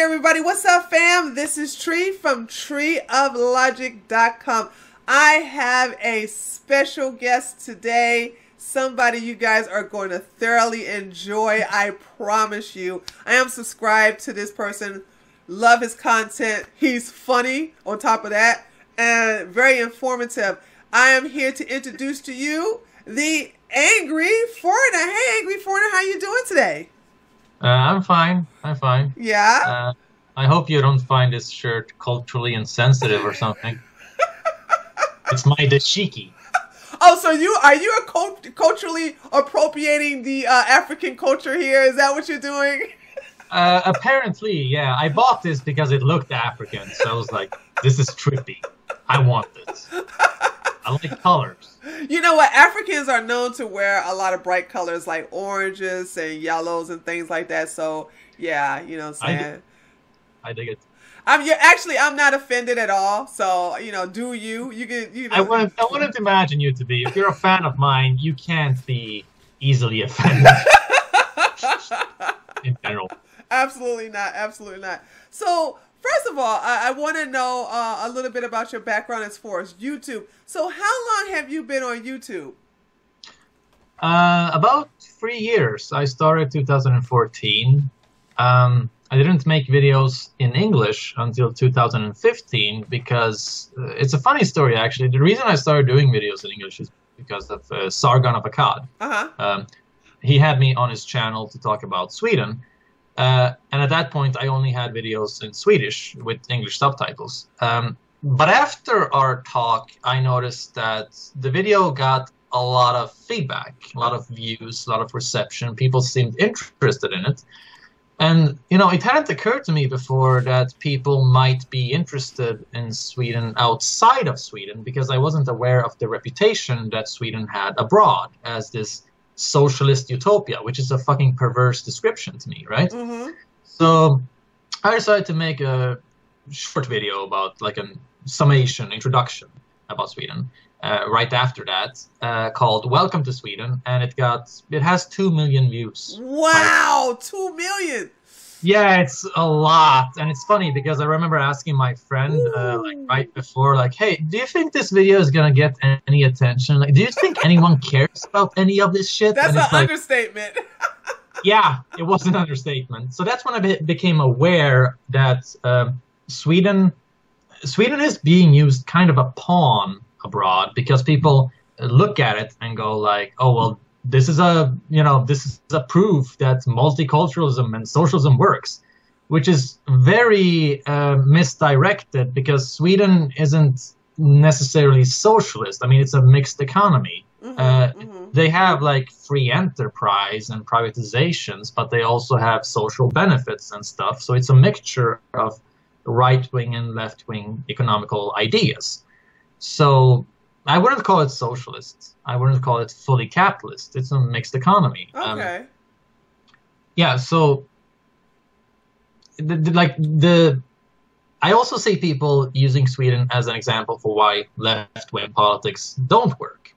everybody, what's up fam? This is Tree from treeoflogic.com. I have a special guest today, somebody you guys are going to thoroughly enjoy, I promise you. I am subscribed to this person, love his content, he's funny on top of that, and very informative. I am here to introduce to you the Angry Foreigner. Hey Angry Foreigner, how you doing today? I'm fine. Yeah? I hope you don't find this shirt culturally insensitive or something. It's my dashiki. Oh, so are you culturally appropriating the African culture here? Is that what you're doing? Apparently, yeah. I bought this because it looked African, so I was like, this is trippy. I want this. I like colors. You know what? Africans are known to wear a lot of bright colors like oranges and yellows and things like that. So, yeah, you know what I'm saying? I dig it. I'm not offended at all. So, do you? I wouldn't imagine you to be. If you're a fan of mine, you can't be easily offended. In general. Absolutely not. Absolutely not. So, first of all, I want to know a little bit about your background as far as YouTube. So how long have you been on YouTube? About 3 years. I started 2014. I didn't make videos in English until 2015 because it's a funny story, actually. The reason I started doing videos in English is because of Sargon of Akkad. He had me on his channel to talk about Sweden. And at that point, I only had videos in Swedish with English subtitles. But after our talk, I noticed that the video got a lot of feedback, a lot of views, a lot of reception. People seemed interested in it. And, it hadn't occurred to me before that people might be interested in Sweden outside of Sweden because I wasn't aware of the reputation that Sweden had abroad as this socialist utopia, which is a fucking perverse description to me, right? So I decided to make a short video about like a summation, introduction about Sweden right after that called Welcome to Sweden, and it has 2 million views. Wow, 2 million! Yeah, it's a lot, and it's funny because I remember asking my friend right before, hey, do you think this video is gonna get any attention? Do you think anyone cares about any of this shit? That's an understatement. Yeah, it was an understatement. So that's when I became aware that Sweden is being used kind of a pawn abroad because people look at it and go like, oh well, this is a proof that multiculturalism and socialism works, which is very misdirected because Sweden isn't necessarily socialist. I mean, it's a mixed economy. They have free enterprise and privatizations, but they also have social benefits and stuff. So it's a mixture of right-wing and left-wing economical ideas. So I wouldn't call it socialist. I wouldn't call it fully capitalist. It's a mixed economy. Okay. Yeah, so I also see people using Sweden as an example for why left-wing politics don't work,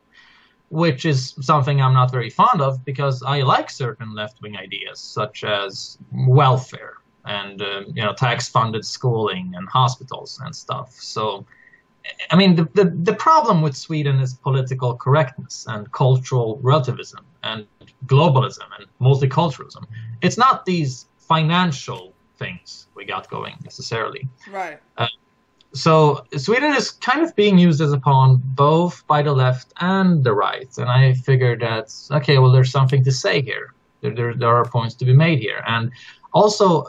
which is something I'm not very fond of because I like certain left-wing ideas such as welfare and tax-funded schooling and hospitals and stuff. So I mean, the problem with Sweden is political correctness and cultural relativism and globalism and multiculturalism. It's not these financial things we got going necessarily. Right. So Sweden is kind of being used as a pawn both by the left and the right. And I figured that, okay, well, there's something to say here. There are points to be made here. And also,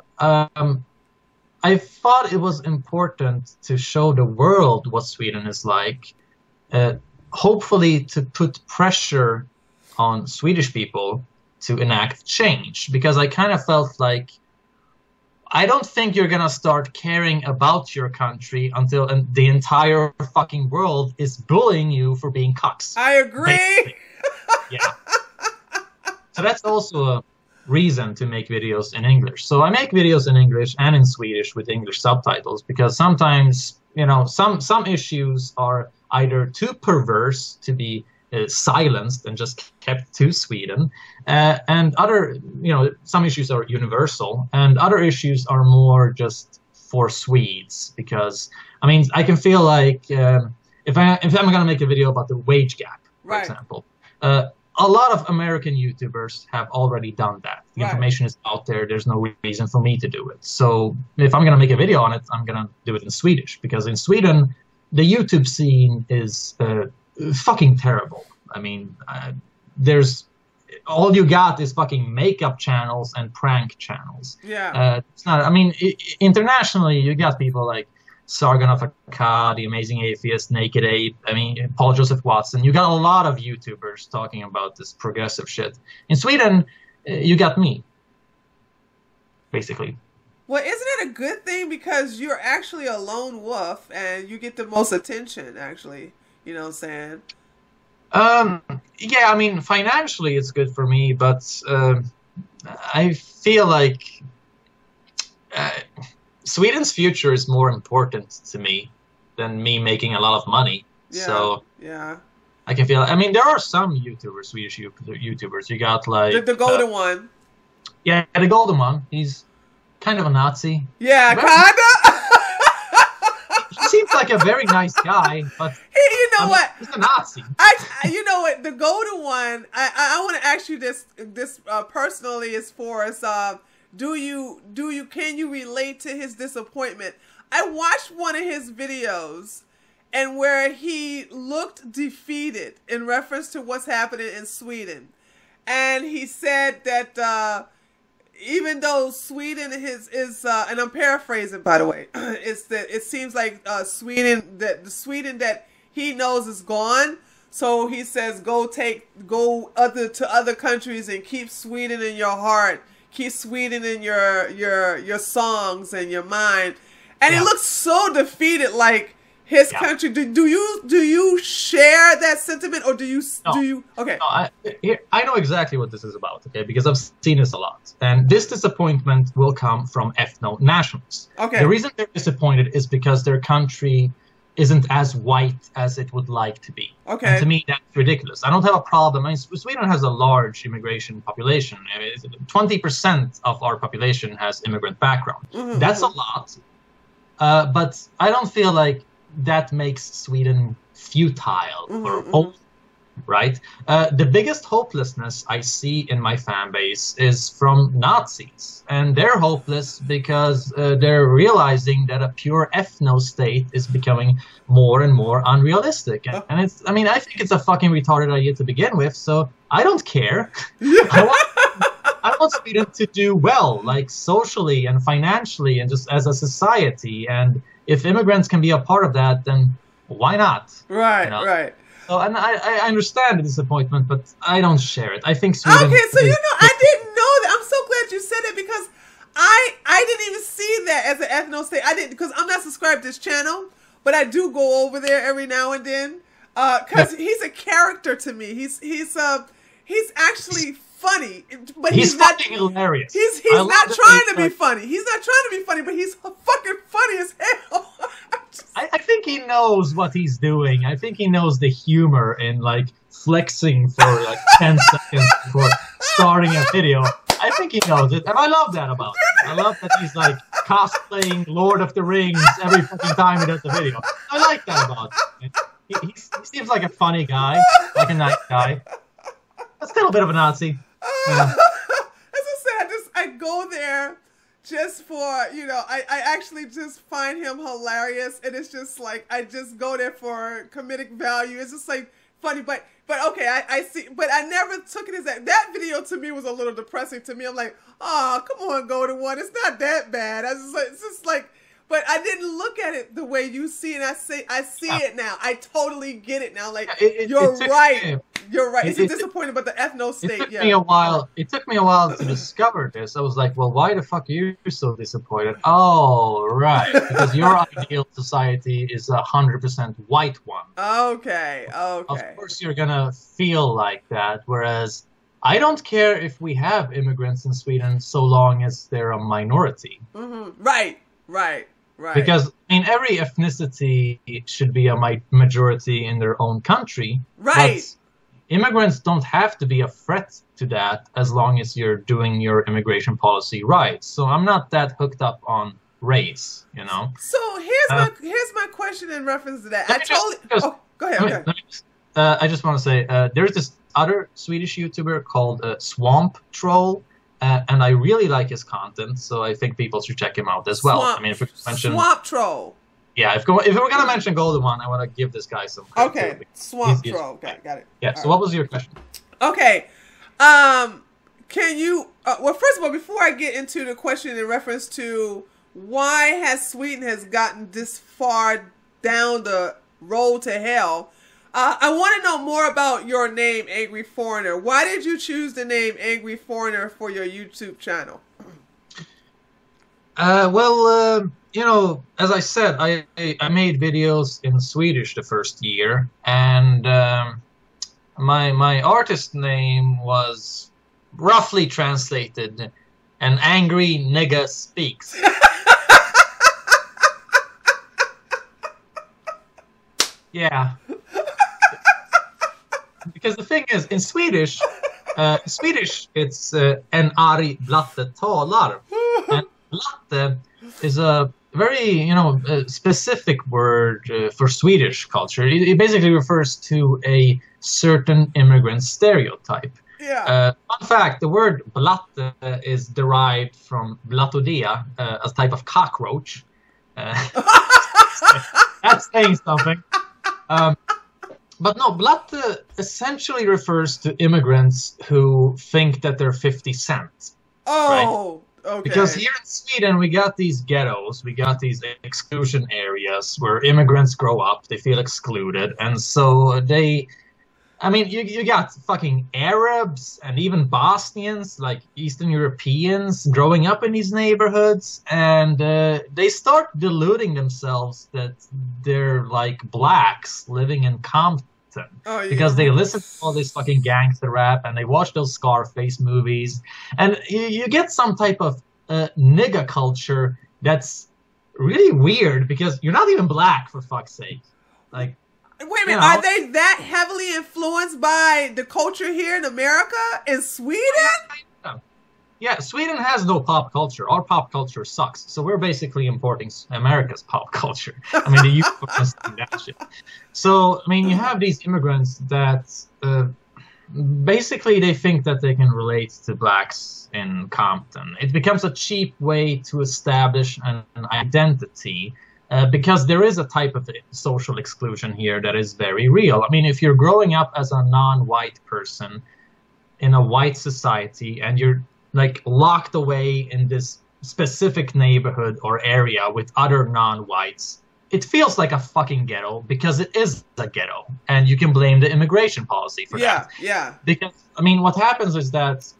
I thought it was important to show the world what Sweden is like, hopefully to put pressure on Swedish people to enact change, because I kind of felt like I don't think you're going to start caring about your country until the entire fucking world is bullying you for being cocks. I agree. Yeah. So that's also a reason to make videos in English. So I make videos in English and in Swedish with English subtitles because sometimes, some issues are either too perverse to be silenced and just kept to Sweden. And other, some issues are universal, and other issues are more just for Swedes. Because, I mean, I can feel like if I'm going to make a video about the wage gap, for example, a lot of American YouTubers have already done that. The information is out there. There's no reason for me to do it. So if I'm going to make a video on it, I'm going to do it in Swedish. Because in Sweden, the YouTube scene is fucking terrible. I mean, there's... all you got is fucking makeup channels and prank channels. Yeah. It's not... I mean, internationally, you got people like Sargon of Akkad, The Amazing Atheist, Naked Ape, I mean, Paul Joseph Watson. You got a lot of YouTubers talking about this progressive shit. In Sweden, you got me, basically. Well, isn't it a good thing? Because you're actually a lone wolf and you get the most attention, actually. You know what I'm saying? Yeah, I mean, financially it's good for me, but I feel like... Sweden's future is more important to me than me making a lot of money. Yeah, so yeah, I can feel. I mean, there are some YouTubers, Swedish YouTubers. You got like the golden one. Yeah, the golden one. He's kind of a Nazi. Yeah, kinda. He seems like a very nice guy, but you know what? He's a Nazi. You know what? The golden one. I want to ask you this personally as far as can you relate to his disappointment? I watched one of his videos and where he looked defeated in reference to what's happening in Sweden. And he said that even though Sweden is and I'm paraphrasing, by the way, it seems like Sweden, that the Sweden that he knows is gone. So he says, go to other countries and keep Sweden in your heart. Keep Sweden in your songs and your mind. And he looks so defeated, like his country. Do you share that sentiment, or do you okay? No, I know exactly what this is about, okay, because I've seen this a lot. And this disappointment will come from ethno-nationalists. Okay. The reason they're disappointed is because their country isn't as white as it would like to be. Okay. And to me, that's ridiculous. I don't have a problem. I mean, Sweden has a large immigration population. I mean, 20% of our population has immigrant background. Mm-hmm. That's a lot. But I don't feel like that makes Sweden futile or old. Right? The biggest hopelessness I see in my fan base is from Nazis. And they're hopeless because they're realizing that a pure ethno-state is becoming more and more unrealistic. And it's, I mean, I think it's a fucking retarded idea to begin with, so I don't care. I want Sweden to do well, like socially and financially and just as a society. And if immigrants can be a part of that, then why not? Right, right. So, and I understand the disappointment, but I don't share it. I think Sweden... Okay, so I didn't know that. I'm so glad you said it because I didn't even see that as an ethno-state. I didn't, because I'm not subscribed to this channel, but I do go over there every now and then because he's a character to me. He's actually funny, but he's not hilarious. He's not trying to be funny. He's not trying to be funny, but he's fucking funny as hell. I think he knows what he's doing. I think he knows the humor in like flexing for like 10 seconds before starting a video. I think he knows it, and I love that about him. I love that he's like cosplaying Lord of the Rings every fucking time he does the video. I like that about him. He seems like a funny guy, like a nice guy. But still a bit of a Nazi. As I said, I go there just for, I actually just find him hilarious, and it's just like, I just go there for comedic value. It's just like funny, but okay, I see, but I never took it as that video to me was a little depressing to me. I'm like, oh, come on, Golden One, it's not that bad. It's just like, but I didn't look at it the way you see it. I see it now. I totally get it now. Like, you're right. You're right. It's disappointing about the ethno-state. It took me a while to discover this. I was like, well, why the fuck are you so disappointed? Oh, right. Because your ideal society is 100% white one. Okay. Of course you're going to feel like that. Whereas I don't care if we have immigrants in Sweden so long as they're a minority. Mm-hmm. Right. Because, I mean, every ethnicity should be a majority in their own country. Right. immigrants don't have to be a threat to that as long as you're doing your immigration policy right. So I'm not that hooked up on race, you know. So here's my question in reference to that. Go ahead. I just want to say there's this other Swedish YouTuber called Swamp Troll, and I really like his content, so I think people should check him out as well. I mean, if we mention Swamp Troll. Yeah, if we're gonna mention Golden One, I want to give this guy some credit. Okay, Swamp Troll. Got it. Yeah. So what was your question? Okay. Can you? Well, first of all, before I get into the question in reference to why has Sweden has gotten this far down the road to hell, I want to know more about your name, Angry Foreigner. Why did you choose the name Angry Foreigner for your YouTube channel? Well, you know, as I said, I made videos in Swedish the first year, and my artist name was roughly translated, "An angry nigga speaks." Yeah. Because the thing is, in Swedish, it's en arg blatte talar. And blatte is a very, you know, specific word for Swedish culture. It basically refers to a certain immigrant stereotype. Yeah. Fun fact, the word blatte is derived from blattodea, a type of cockroach. That's saying something. But no, blatte essentially refers to immigrants who think that they're 50 Cent. Oh, right? Okay. Because here in Sweden, we got these ghettos, we got these exclusion areas where immigrants grow up, they feel excluded, and so they... I mean, you got fucking Arabs and even Bosnians, like Eastern Europeans, growing up in these neighborhoods, and they start deluding themselves that they're like blacks living in Compton. Oh, yeah. Because they listen to all this fucking gangster rap and they watch those Scarface movies, and you get some type of nigga culture that's really weird because you're not even black, for fuck's sake. Like, wait a minute, are they that heavily influenced by the culture here in America, in Sweden? Yeah, Sweden has no pop culture. Our pop culture sucks. So we're basically importing America's pop culture. I mean, the U.S. that shit. So, I mean, you have these immigrants that basically they think that they can relate to blacks in Compton. It becomes a cheap way to establish an identity. Because there is a type of social exclusion here that is very real. I mean, if you're growing up as a non-white person in a white society and you're like locked away in this specific neighborhood or area with other non-whites, it feels like a fucking ghetto because it is a ghetto. And you can blame the immigration policy for that. Yeah. Because, I mean, what happens is that,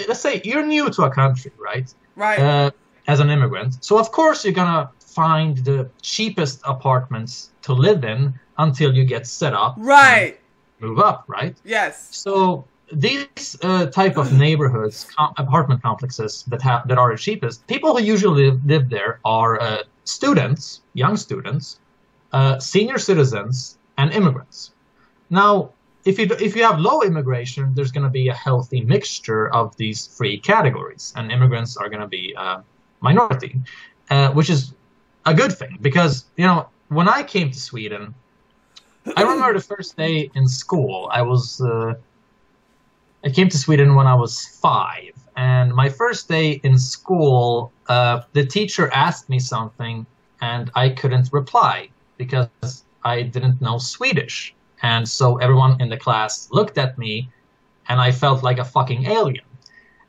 let's say you're new to a country, right? Right. As an immigrant. So, of course, you're going to find the cheapest apartments to live in until you get set up. Right. Move up, right? Yes. So these type of neighborhoods, apartment complexes that are the cheapest, people who usually live there are students, young students, senior citizens, and immigrants. Now, if you have low immigration, there's going to be a healthy mixture of these three categories, and immigrants are going to be a minority, which is a good thing, because, you know, when I came to Sweden, I remember the first day in school. I came to Sweden when I was 5, and my first day in school, the teacher asked me something, and I couldn't reply because I didn't know Swedish. And so everyone in the class looked at me, and I felt like a fucking alien.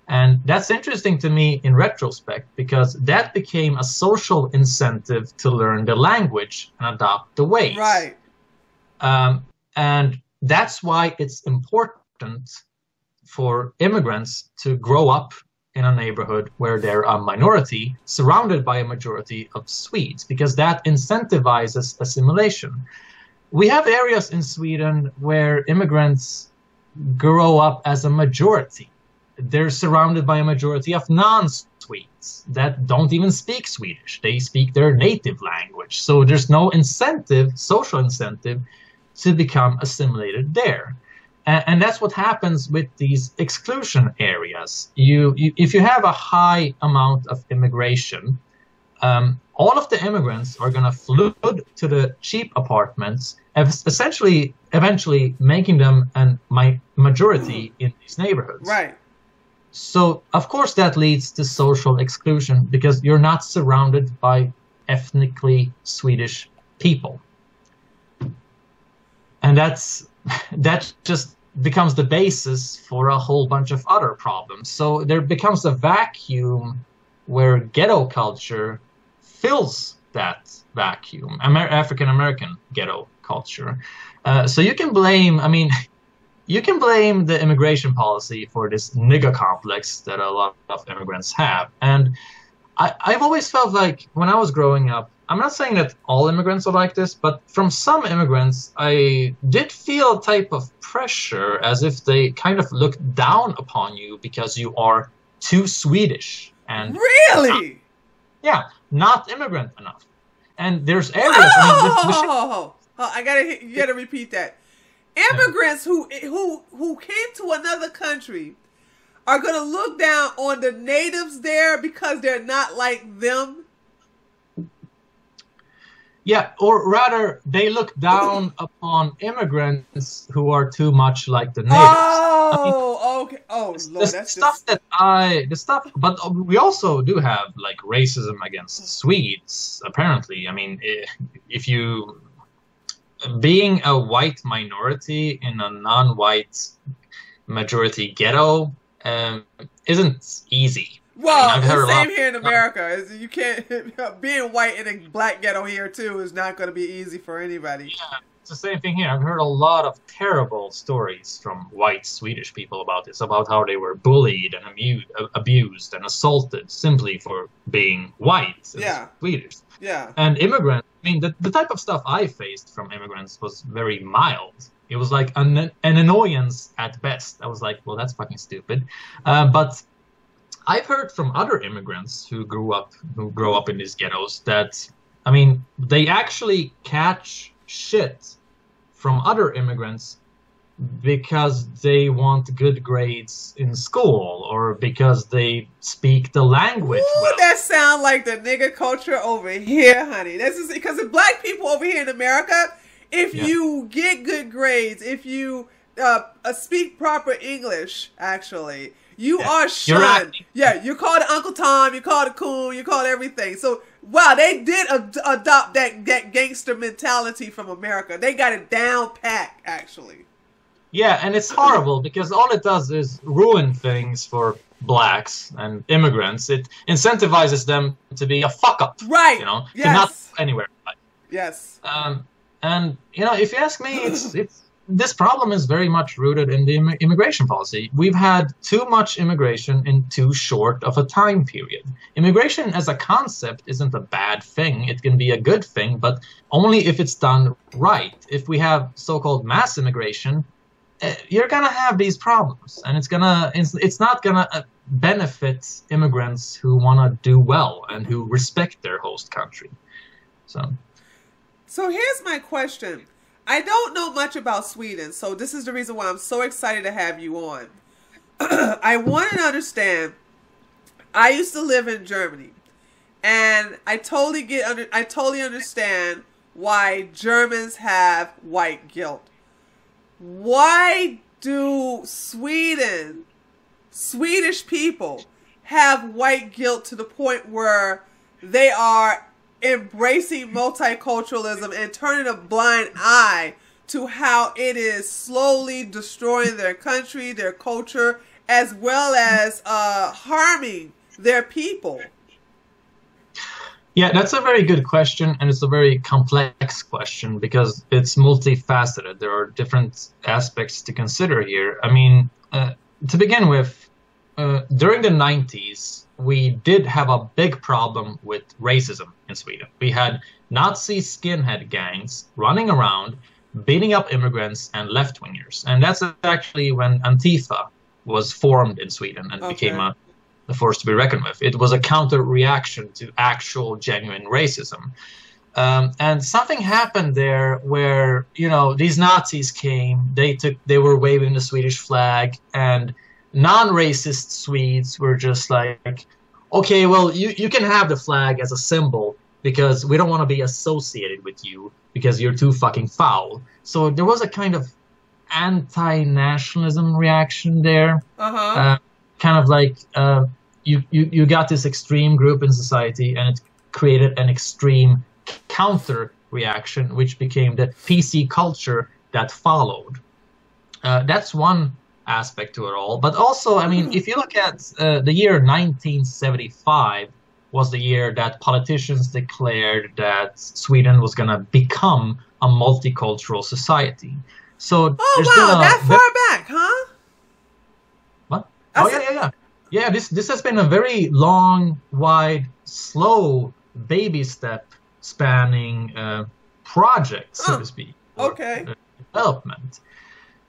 And that's interesting to me in retrospect, because that became a social incentive to learn the language and adopt the ways. Right. And that's why it's important for immigrants to grow up in a neighborhood where they're a minority, surrounded by a majority of Swedes, because that incentivizes assimilation. We have areas in Sweden where immigrants grow up as a majority. They're surrounded by a majority of non-Swedes that don't even speak Swedish. They speak their native language. So there's no incentive, social incentive, to become assimilated there. And that's what happens with these exclusion areas. If you have a high amount of immigration, all of the immigrants are going to flood to the cheap apartments, essentially, eventually making them a majority in these neighborhoods. Right. So, of course, that leads to social exclusion because you're not surrounded by ethnically Swedish people. And that just becomes the basis for a whole bunch of other problems. So there becomes a vacuum where ghetto culture fills that vacuum, African-American ghetto culture. So you can blame, you can blame the immigration policy for this nigger complex that a lot of immigrants have. And I've always felt like when I was growing up, I'm not saying that all immigrants are like this, but from some immigrants, I did feel a type of pressure as if they kind of look down upon you because you are too Swedish. And really? Not immigrant enough. And there's areas. You gotta repeat that. Immigrants who came to another country are gonna look down on the natives there because they're not like them. Yeah, or rather, they look down upon immigrants who are too much like the natives. Oh, okay. Oh, Lord, but we also do have like racism against Swedes. Apparently, if you being a white minority in a non-white majority ghetto isn't easy. Well, the same here in America. You can't being white in a black ghetto here too is not going to be easy for anybody. Yeah, it's the same thing here. I've heard a lot of terrible stories from white Swedish people about this, about how they were bullied and abused and assaulted simply for being white and Swedish. Yeah. And immigrants. The type of stuff I faced from immigrants was very mild. It was like an annoyance at best. I was like, well, that's fucking stupid. But I've heard from other immigrants who grow up in these ghettos that, they actually catch shit from other immigrants because they want good grades in school or because they speak the language well. That sound like the nigger culture over here, honey. This is because the black people over here in America, if you get good grades, if you speak proper English, actually, you are shunned. You're called Uncle Tom, you're called a coon, you're called everything. So, wow, they did adopt that gangster mentality from America. They got it down pat, actually. Yeah, and it's horrible because all it does is ruin things for blacks and immigrants. It incentivizes them to be a fuck-up. Right. To not go anywhere. Yes. And, if you ask me, this problem is very much rooted in the immigration policy. We've had too much immigration in too short of a time period. Immigration as a concept isn't a bad thing. It can be a good thing, but only if it's done right. If we have so-called mass immigration, you're gonna have these problems, and it's not gonna benefit immigrants who want to do well and who respect their host country. So here's my question. I don't know much about Sweden, so this is the reason why I'm so excited to have you on. I want to understand. I used to live in Germany, and I totally understand why Germans have white guilt. Why do Swedish people have white guilt to the point where they are embracing multiculturalism and turning a blind eye to how it is slowly destroying their country, their culture, as well as harming their people? Yeah, that's a very good question, and it's a very complex question because it's multifaceted. There are different aspects to consider here. To begin with, during the 90s, we did have a big problem with racism in Sweden. We had Nazi skinhead gangs running around, beating up immigrants and left-wingers. And that's actually when Antifa was formed in Sweden and became a force to be reckoned with. It was a counter-reaction to actual, genuine racism. And something happened there where, you know, these Nazis came, they were waving the Swedish flag, and non-racist Swedes were just like, okay, well, you can have the flag as a symbol because we don't want to be associated with you because you're too fucking foul. So there was a kind of anti-nationalism reaction there. Kind of like you got this extreme group in society, and it created an extreme counter reaction, which became the PC culture that followed. That's one aspect to it all. But also, I mean, if you look at the year 1975 was the year that politicians declared that Sweden was going to become a multicultural society. So that far back, huh? What? Yeah, this has been a very long, wide, slow baby step spanning project, so to speak. Development.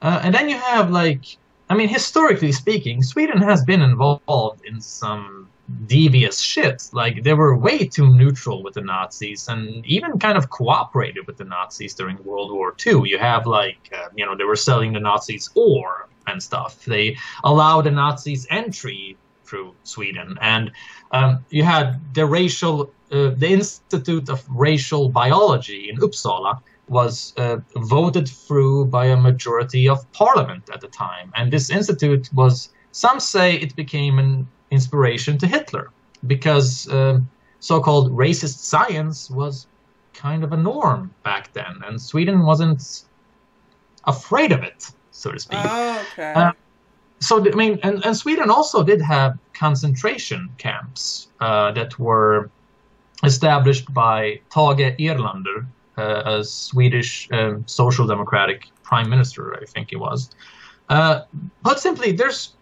And then you have, like, I mean, historically speaking, Sweden has been involved in some devious shit. Like, they were way too neutral with the Nazis and even kind of cooperated with the Nazis during World War II. You have, like, you know, they were selling the Nazis ore and stuff. They allowed the Nazis entry through Sweden. And you had the Institute of Racial Biology in Uppsala was voted through by a majority of parliament at the time. And this institute was, some say it became an inspiration to Hitler, because so-called racist science was kind of a norm back then, and Sweden wasn't afraid of it, so to speak. So, I mean, and Sweden also did have concentration camps that were established by Tage Erlander, a Swedish social democratic prime minister, I think he was. Put simply, there's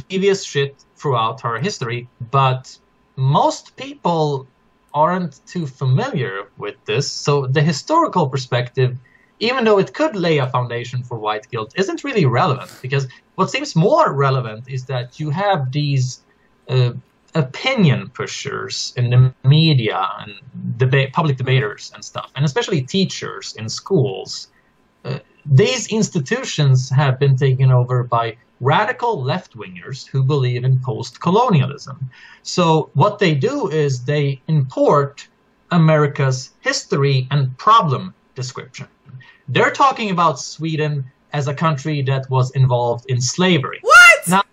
devious shit throughout our history, but most people aren't too familiar with this. So the historical perspective, even though it could lay a foundation for white guilt, isn't really relevant, because what seems more relevant is that you have these opinion pushers in the media and public debaters and stuff, and especially teachers in schools. These institutions have been taken over by radical left-wingers who believe in post-colonialism. So what they do is they import America's history and problem description. They're talking about Sweden as a country that was involved in slavery. What? Now,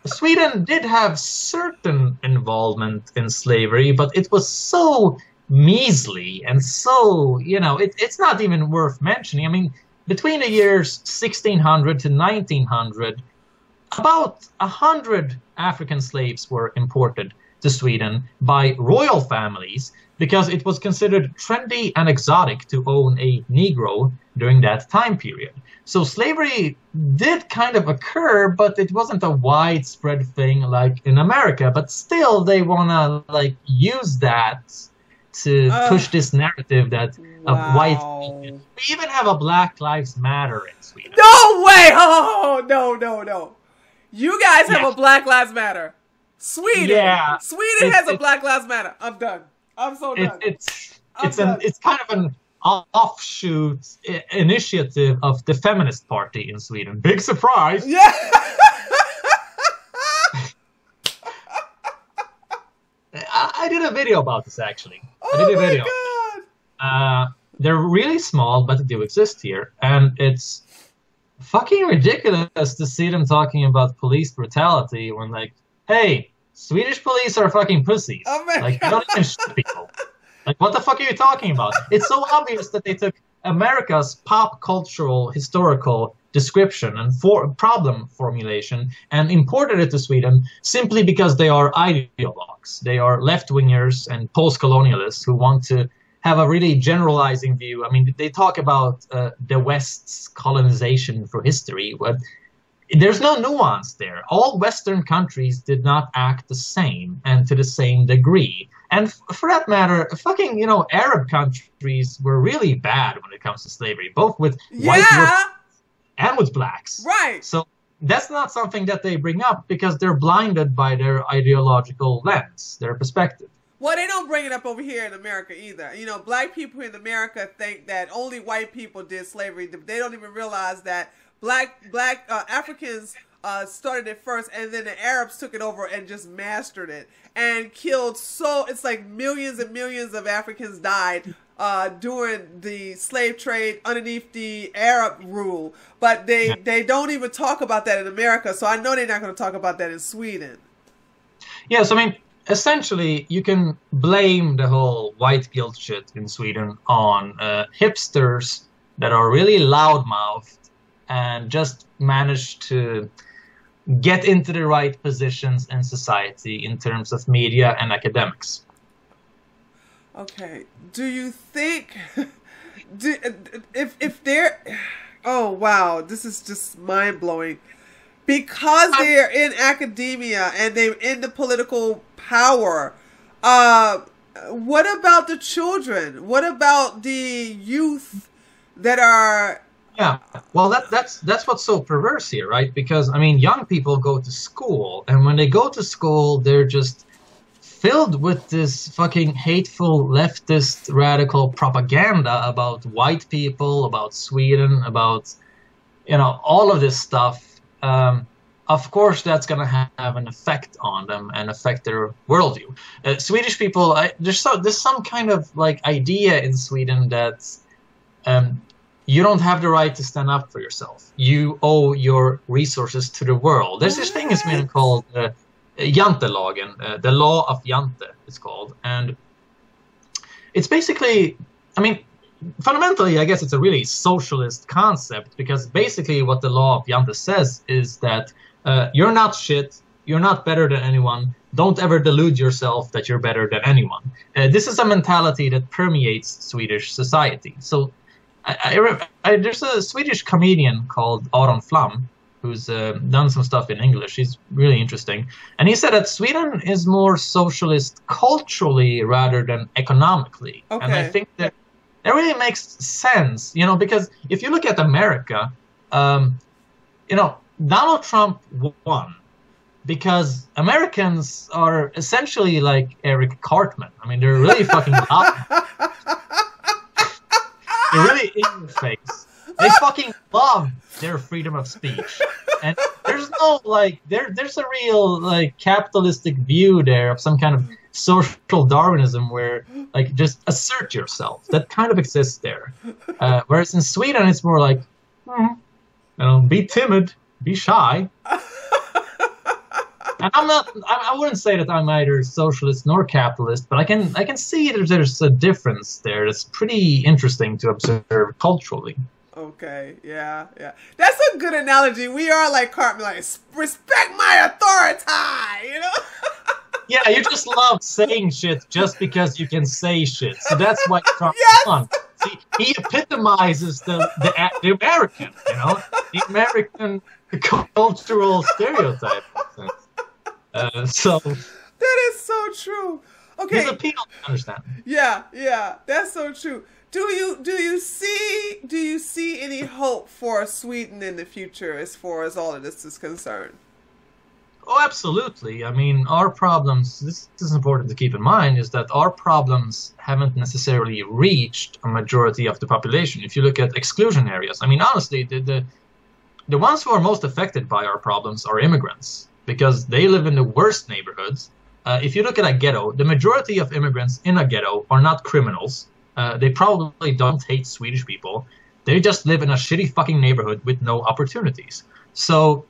Sweden did have certain involvement in slavery, but it was so measly and so, you know, it's not even worth mentioning. I mean, between the years 1600 to 1900, about 100 African slaves were imported to Sweden by royal families because it was considered trendy and exotic to own a Negro during that time period. So slavery did kind of occur, but it wasn't a widespread thing like in America. But still, they want to like use that to push this narrative that of white people. We even have a Black Lives Matter in Sweden. No way! Oh, no. You guys have a Black Lives Matter. Sweden. Yeah. Sweden has a Black Lives Matter. I'm done. I'm so done. It's kind of an offshoot initiative of the Feminist Party in Sweden. Big surprise. Yeah. I did a video about this, actually. Oh my God. They're really small, but they do exist here. And it's fucking ridiculous to see them talking about police brutality when, like, hey, Swedish police are fucking pussies. Oh my like, God. They don't even shoot people. Like, what the fuck are you talking about? It's so obvious that they took America's pop cultural historical description and problem formulation and imported it to Sweden simply because they are ideologues. They are left-wingers and post-colonialists who want to have a really generalizing view. I mean, they talk about the West's colonization for history, but there's no nuance there. All Western countries did not act the same and to the same degree. And for that matter, fucking, you know, Arab countries were really bad when it comes to slavery, both with white and with blacks. Right. So that's not something that they bring up because they're blinded by their ideological lens, their perspective. Well, they don't bring it up over here in America either. You know, black people in America think that only white people did slavery. They don't even realize that black Africans started it first, and then the Arabs took it over and just mastered it and killed. So it's like millions and millions of Africans died during the slave trade underneath the Arab rule. But they don't even talk about that in America. So I know they're not going to talk about that in Sweden. Yes, I mean, essentially, you can blame the whole white guilt shit in Sweden on hipsters that are really loudmouthed and just manage to get into the right positions in society in terms of media and academics. Okay. Do you think if they're oh wow, this is just mind-blowing. Because they're in academia and they're in the political power, what about the children? What about the youth that are... Yeah, well, that's what's so perverse here, right? Because, I mean, young people go to school, and when they go to school, they're just filled with this fucking hateful leftist radical propaganda about white people, about Sweden, about, you know, all of this stuff. Of course, that's going to have an effect on them and affect their worldview. Swedish people, there's some kind of like idea in Sweden that you don't have the right to stand up for yourself. You owe your resources to the world. There's this thing in Sweden called Jantelagen, the law of Jante, it's called. And it's basically, I mean, fundamentally, I guess it's a really socialist concept, because basically what the law of Jante says is that you're not shit, you're not better than anyone, don't ever delude yourself that you're better than anyone. This is a mentality that permeates Swedish society. So there's a Swedish comedian called Aron Flam who's done some stuff in English. He's really interesting. And he said that Sweden is more socialist culturally rather than economically. Okay. And I think that really makes sense, you know, because if you look at America, you know, Donald Trump won because Americans are essentially like Eric Cartman. I mean, they're really fucking loud. They're really in your face. They fucking love their freedom of speech. And there's no, like, there's a real, like, capitalistic view there of some kind of social Darwinism where, like, just assert yourself. That kind of exists there. Whereas in Sweden, it's more like, you know, be timid, be shy. And I wouldn't say that I'm either socialist nor capitalist, but I can see that there's a difference there that's pretty interesting to observe culturally. Okay, yeah. That's a good analogy. We are like Cartman, like, respect my authority, you know? Yeah, you just love saying shit just because you can say shit. So that's why Trump won. See, he epitomizes the American, you know? The American cultural stereotype. So that is so true. Okay. His appeal, I understand. Yeah, that's so true. Do you see any hope for Sweden in the future as far as all of this is concerned? Oh, absolutely. I mean, our problems, this is important to keep in mind, is that our problems haven't necessarily reached a majority of the population. If you look at exclusion areas, I mean, honestly, the ones who are most affected by our problems are immigrants, because they live in the worst neighborhoods. If you look at a ghetto, the majority of immigrants in a ghetto are not criminals. They probably don't hate Swedish people. They just live in a shitty fucking neighborhood with no opportunities. So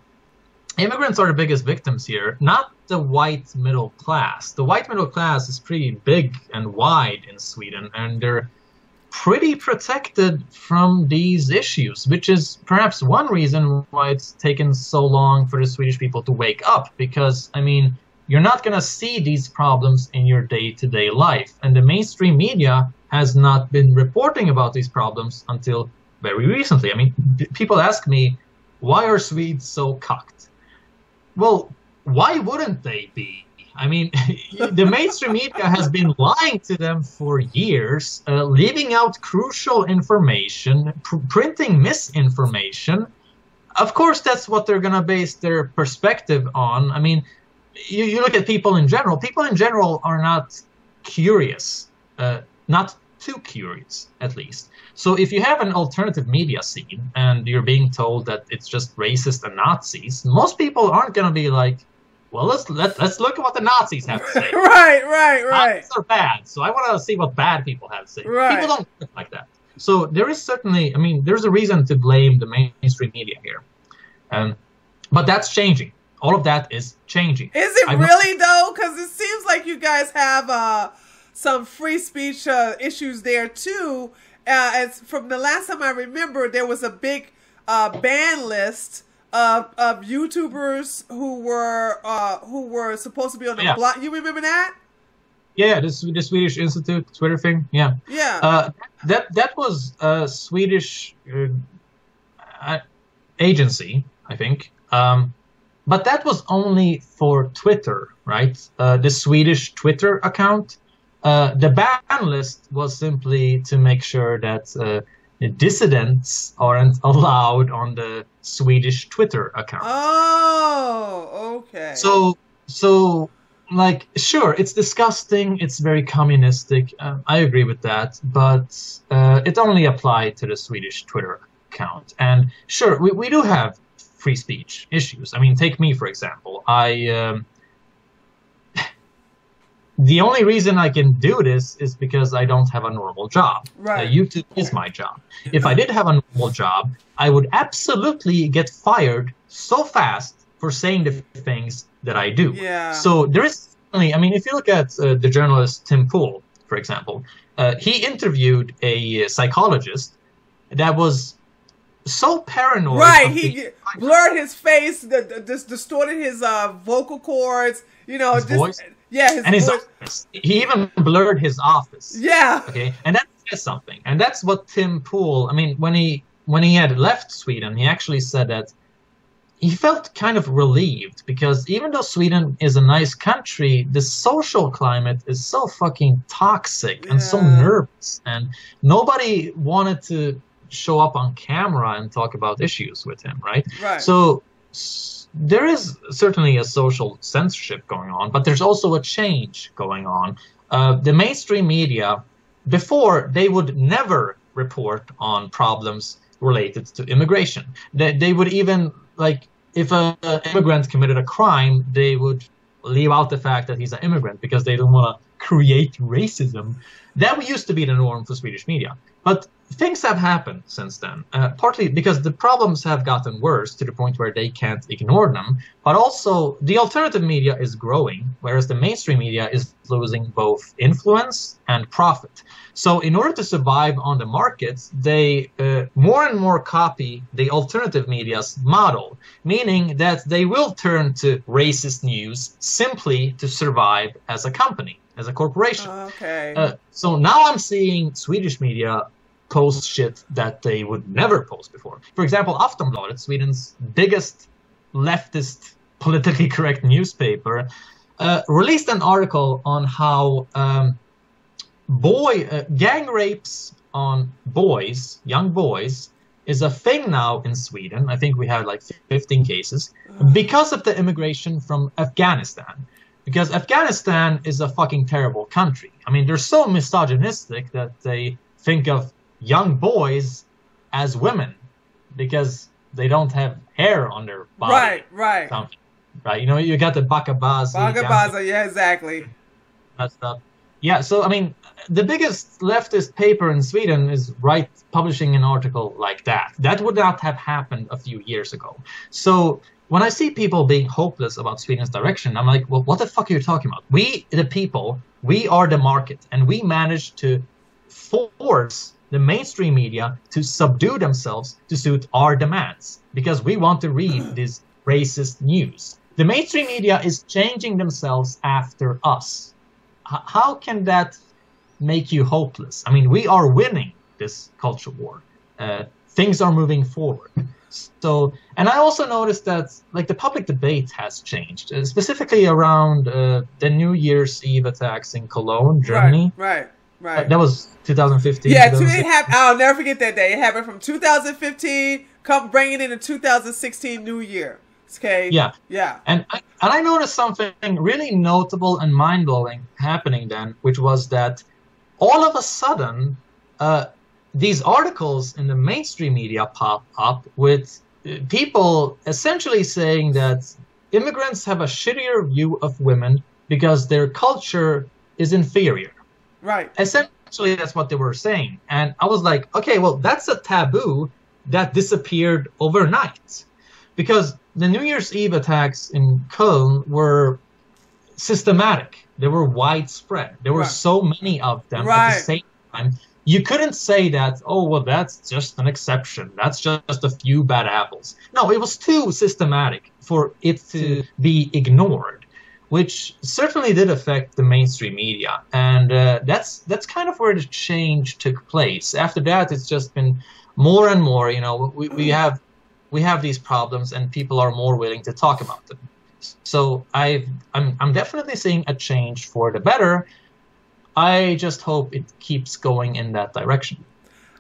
immigrants are the biggest victims here, not the white middle class. The white middle class is pretty big and wide in Sweden, and they're pretty protected from these issues, which is perhaps one reason why it's taken so long for the Swedish people to wake up. Because, I mean, you're not going to see these problems in your day-to-day life. And the mainstream media has not been reporting about these problems until very recently. I mean, people ask me, why are Swedes so cocked? Well, why wouldn't they be? I mean, the mainstream media has been lying to them for years, leaving out crucial information, printing misinformation. Of course, that's what they're going to base their perspective on. I mean, you look at people in general. People in general are not curious, not too curious, at least. So if you have an alternative media scene and you're being told that it's just racist and Nazis, most people aren't going to be like, well, let's look at what the Nazis have to say. Right. Nazis are bad, so I want to see what bad people have to say. Right. People don't think like that. So there is certainly, I mean, there's a reason to blame the mainstream media here. But that's changing. All of that is changing. Is it really, though? Because it seems like you guys have some free speech issues there, too. As from the last time I remember, there was a big ban list of YouTubers who were supposed to be on the block. You remember that? Yeah, the Swedish Institute Twitter thing. Yeah. Yeah. That was a Swedish agency, I think. But that was only for Twitter, right? The Swedish Twitter account. The ban list was simply to make sure that dissidents aren't allowed on the Swedish Twitter account. Oh, okay. So, like, sure, it's disgusting. It's very communistic. I agree with that, but it only applied to the Swedish Twitter account. And sure, we do have free speech issues. I mean, take me, for example. The only reason I can do this is because I don't have a normal job. Right. YouTube is my job. If I did have a normal job, I would absolutely get fired so fast for saying the things that I do. Yeah. So there is, I mean, if you look at the journalist Tim Pool, for example, he interviewed a psychologist that was so paranoid. Right, he blurred his face, distorted his vocal cords, his voice. Yeah, his voice. Office. He even blurred his office. Yeah. Okay, and that says something. And that's what Tim Pool, I mean, when he had left Sweden, he actually said that he felt kind of relieved because even though Sweden is a nice country, the social climate is so fucking toxic and so nervous, and nobody wanted to show up on camera and talk about issues with him, right? Right. So there is certainly a social censorship going on, but there's also a change going on. The mainstream media, before, they would never report on problems related to immigration. They would even, like, if an immigrant committed a crime, they would leave out the fact that he's an immigrant because they don't want to create racism. That used to be the norm for Swedish media. But things have happened since then, partly because the problems have gotten worse to the point where they can't ignore them, but also the alternative media is growing, whereas the mainstream media is losing both influence and profit. So in order to survive on the market, they more and more copy the alternative media's model, meaning that they will turn to racist news simply to survive as a company, as a corporation. Okay. So now I'm seeing Swedish media post shit that they would never post before. For example, Aftonbladet, Sweden's biggest leftist politically correct newspaper, released an article on how gang rapes on boys, young boys, is a thing now in Sweden. I think we have like 15 cases because of the immigration from Afghanistan. Because Afghanistan is a fucking terrible country. I mean, they're so misogynistic that they think of young boys as women because they don't have hair on their body. Right. Right. You know, you got the bakabazi. Bakabazi, yeah, exactly. That stuff. Yeah, so, I mean, the biggest leftist paper in Sweden is publishing an article like that. That would not have happened a few years ago. So when I see people being hopeless about Sweden's direction, I'm like, well, what the fuck are you talking about? We, the people, we are the market, and we managed to force the mainstream media to subdue themselves to suit our demands because we want to read this racist news. The mainstream media is changing themselves after us. How can that make you hopeless? I mean, we are winning this culture war. Things are moving forward. So, and I also noticed that, like, the public debate has changed, specifically around the New Year's Eve attacks in Cologne, Germany. Right. That was 2015. Yeah, it happened. I'll never forget that day. It happened from 2015, bringing in the 2016 New Year. Okay. Yeah. Yeah. And I noticed something really notable and mind-blowing happening then, which was that all of a sudden, these articles in the mainstream media pop up with people essentially saying that immigrants have a shittier view of women because their culture is inferior. Right. Essentially, that's what they were saying. And I was like, okay, well, that's a taboo that disappeared overnight. Because the New Year's Eve attacks in Köln were systematic. They were widespread. There were so many of them at the same time. You couldn't say that, oh, well, that's just an exception. That's just a few bad apples. No, it was too systematic for it to be ignored, which certainly did affect the mainstream media. And that's kind of where the change took place. After that, it's just been more and more, you know, we have these problems and people are more willing to talk about them. So I'm definitely seeing a change for the better. I just hope it keeps going in that direction.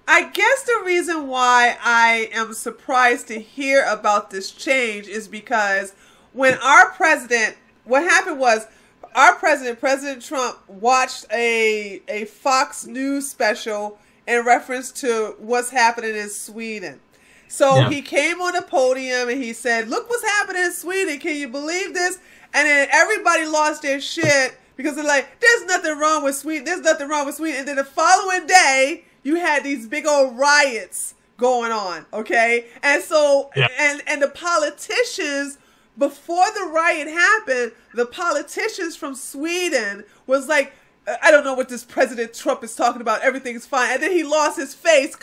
I guess the reason why I am surprised to hear about this change is because when our president, what happened was our president, President Trump, watched a Fox News special in reference to what's happening in Sweden. So he came on the podium and he said, look what's happening in Sweden. Can you believe this? And then everybody lost their shit because they're like, there's nothing wrong with Sweden. There's nothing wrong with Sweden. And then the following day, you had these big old riots going on. Okay. And so, and the politicians, before the riot happened, the politicians from Sweden was like, I don't know what this President Trump is talking about. Everything's fine. And then he lost his face.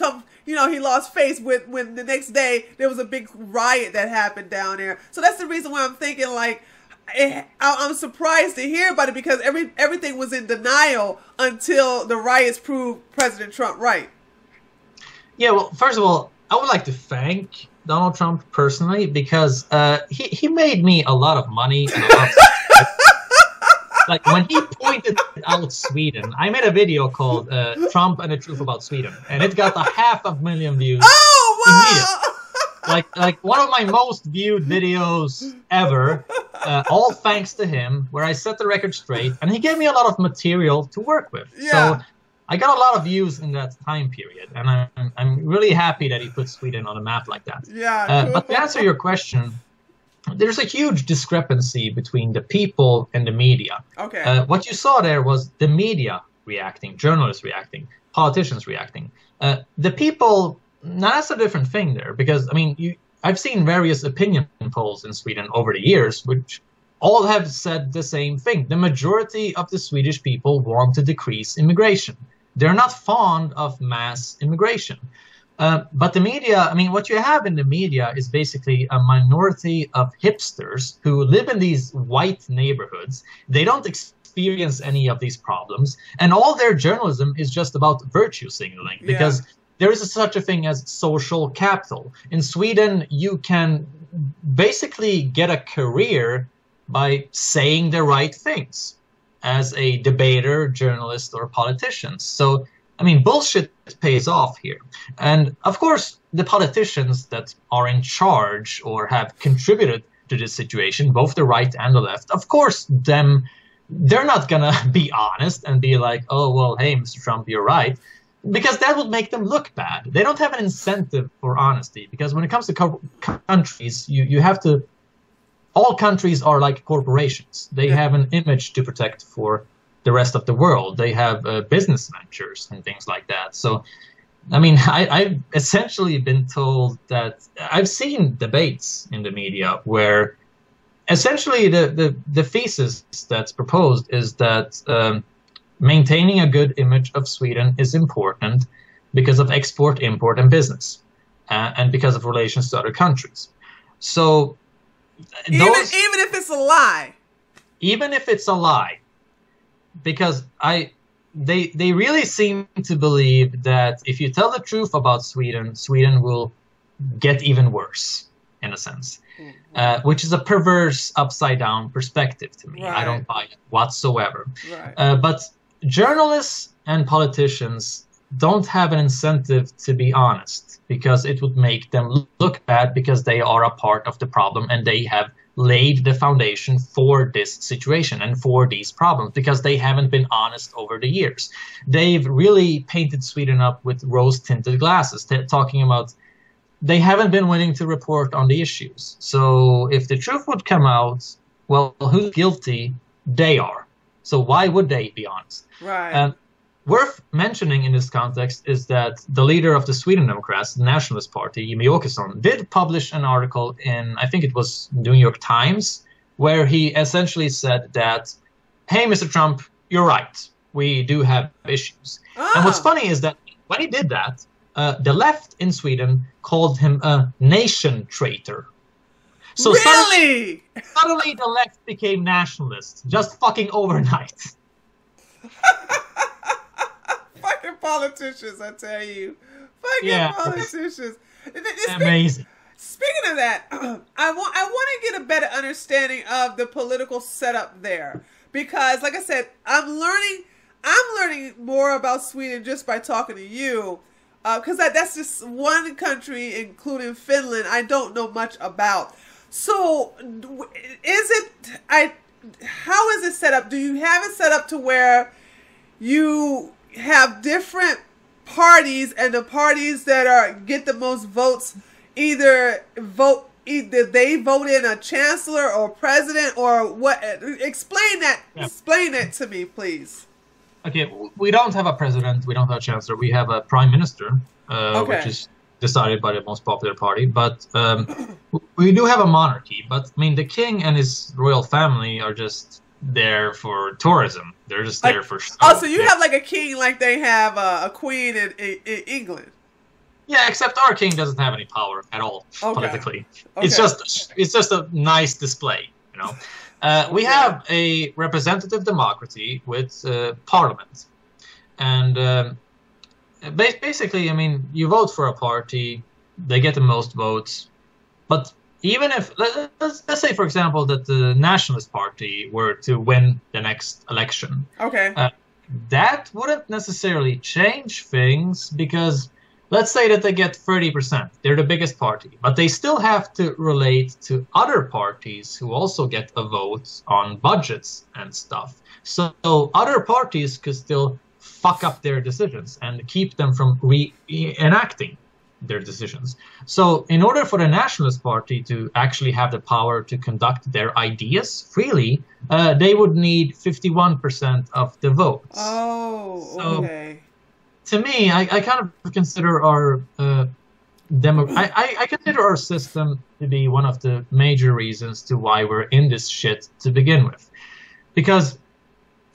He lost face when the next day there was a big riot that happened down there. So that's the reason why I'm thinking like, I'm surprised to hear about it because everything was in denial until the riots proved President Trump right. Yeah, well, first of all, I would like to thank Donald Trump personally because he made me a lot of money. And a lot of like when he pointed out Sweden, I made a video called Trump and the Truth About Sweden, and it got 500,000 views. Oh, wow! Like one of my most viewed videos ever, all thanks to him, where I set the record straight, and he gave me a lot of material to work with. Yeah. So I got a lot of views in that time period, and I'm really happy that he put Sweden on a map like that. Yeah. Cool. But to answer your question, there's a huge discrepancy between the people and the media. Okay. What you saw there was the media reacting, journalists reacting, politicians reacting. The people, now that's a different thing there, because, I mean, I've seen various opinion polls in Sweden over the years, which all have said the same thing. The majority of the Swedish people want to decrease immigration. They're not fond of mass immigration. But the media, I mean, what you have in the media is basically a minority of hipsters who live in these white neighborhoods. They don't experience any of these problems. And all their journalism is just about virtue signaling because there is such a thing as social capital. In Sweden, you can basically get a career by saying the right things as a debater, journalist, or politician. So, I mean, bullshit pays off here. And, of course, the politicians that are in charge or have contributed to this situation, both the right and the left, of course, they're not going to be honest and be like, oh, well, hey, Mr. Trump, you're right. Because that would make them look bad. They don't have an incentive for honesty. Because when it comes to countries, you have to... All countries are like corporations. They have an image to protect for the rest of the world. They have business ventures and things like that. So, I mean, I've essentially been told that I've seen debates in the media where essentially the thesis that's proposed is that maintaining a good image of Sweden is important because of export, import, and business, and because of relations to other countries. So, even if it's a lie. Even if it's a lie. Because they really seem to believe that if you tell the truth about Sweden, Sweden will get even worse, in a sense. Mm-hmm. Which is a perverse, upside-down perspective to me. Right. I don't buy it whatsoever. Right. But journalists and politicians, don't have an incentive to be honest, because it would make them look bad because they are a part of the problem and they have laid the foundation for this situation and for these problems because they haven't been honest over the years. They've really painted Sweden up with rose-tinted glasses, talking about they haven't been willing to report on the issues. So if the truth would come out, well, who's guilty? They are. So why would they be honest? Right. Worth mentioning in this context is that the leader of the Sweden Democrats, the Nationalist Party, Jimmie Åkesson, did publish an article in, I think it was New York Times, where he essentially said that, hey, Mr. Trump, you're right. We do have issues. And what's funny is that when he did that, the left in Sweden called him a nation traitor. So really? Suddenly the left became nationalist, just fucking overnight. Fucking politicians, I tell you. Fucking politicians. Amazing. Speaking of that, I want to get a better understanding of the political setup there. Because, like I said, I'm learning more about Sweden just by talking to you. Because that's just one country, including Finland, I don't know much about. So, how is it set up? Do you have it set up to where you have different parties, and the parties that get the most votes either they vote in a chancellor or president or what? Explain that. Yeah. Explain that to me, please. Okay, we don't have a president. We don't have a chancellor. We have a prime minister, which is decided by the most popular party. But we do have a monarchy. But I mean, the king and his royal family are just there for tourism. They're just there for show. Oh, so you have like a king, like they have a queen in England. Yeah, except our king doesn't have any power at all politically. Okay. It's just a nice display, you know. We have a representative democracy with parliament, and basically, I mean, you vote for a party, they get the most votes, but even if, let's say, for example, that the Nationalist Party were to win the next election, that wouldn't necessarily change things because let's say that they get 30%. They're the biggest party, but they still have to relate to other parties who also get a vote on budgets and stuff. So other parties could still fuck up their decisions and keep them from reenacting their decisions. So in order for the Nationalist Party to actually have the power to conduct their ideas freely, they would need 51% of the votes. Oh, okay. So, to me, I kind of consider our I consider our system to be one of the major reasons to why we're in this shit to begin with, because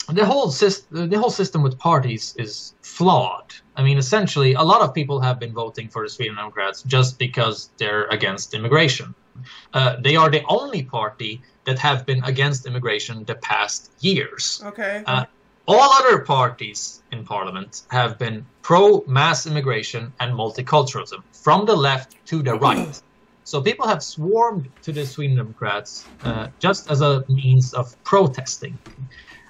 the whole system with parties is flawed. I mean, essentially, a lot of people have been voting for the Sweden Democrats just because they're against immigration. They are the only party that have been against immigration the past years. Okay. All other parties in parliament have been pro-mass immigration and multiculturalism, from the left to the right. So people have swarmed to the Sweden Democrats just as a means of protesting.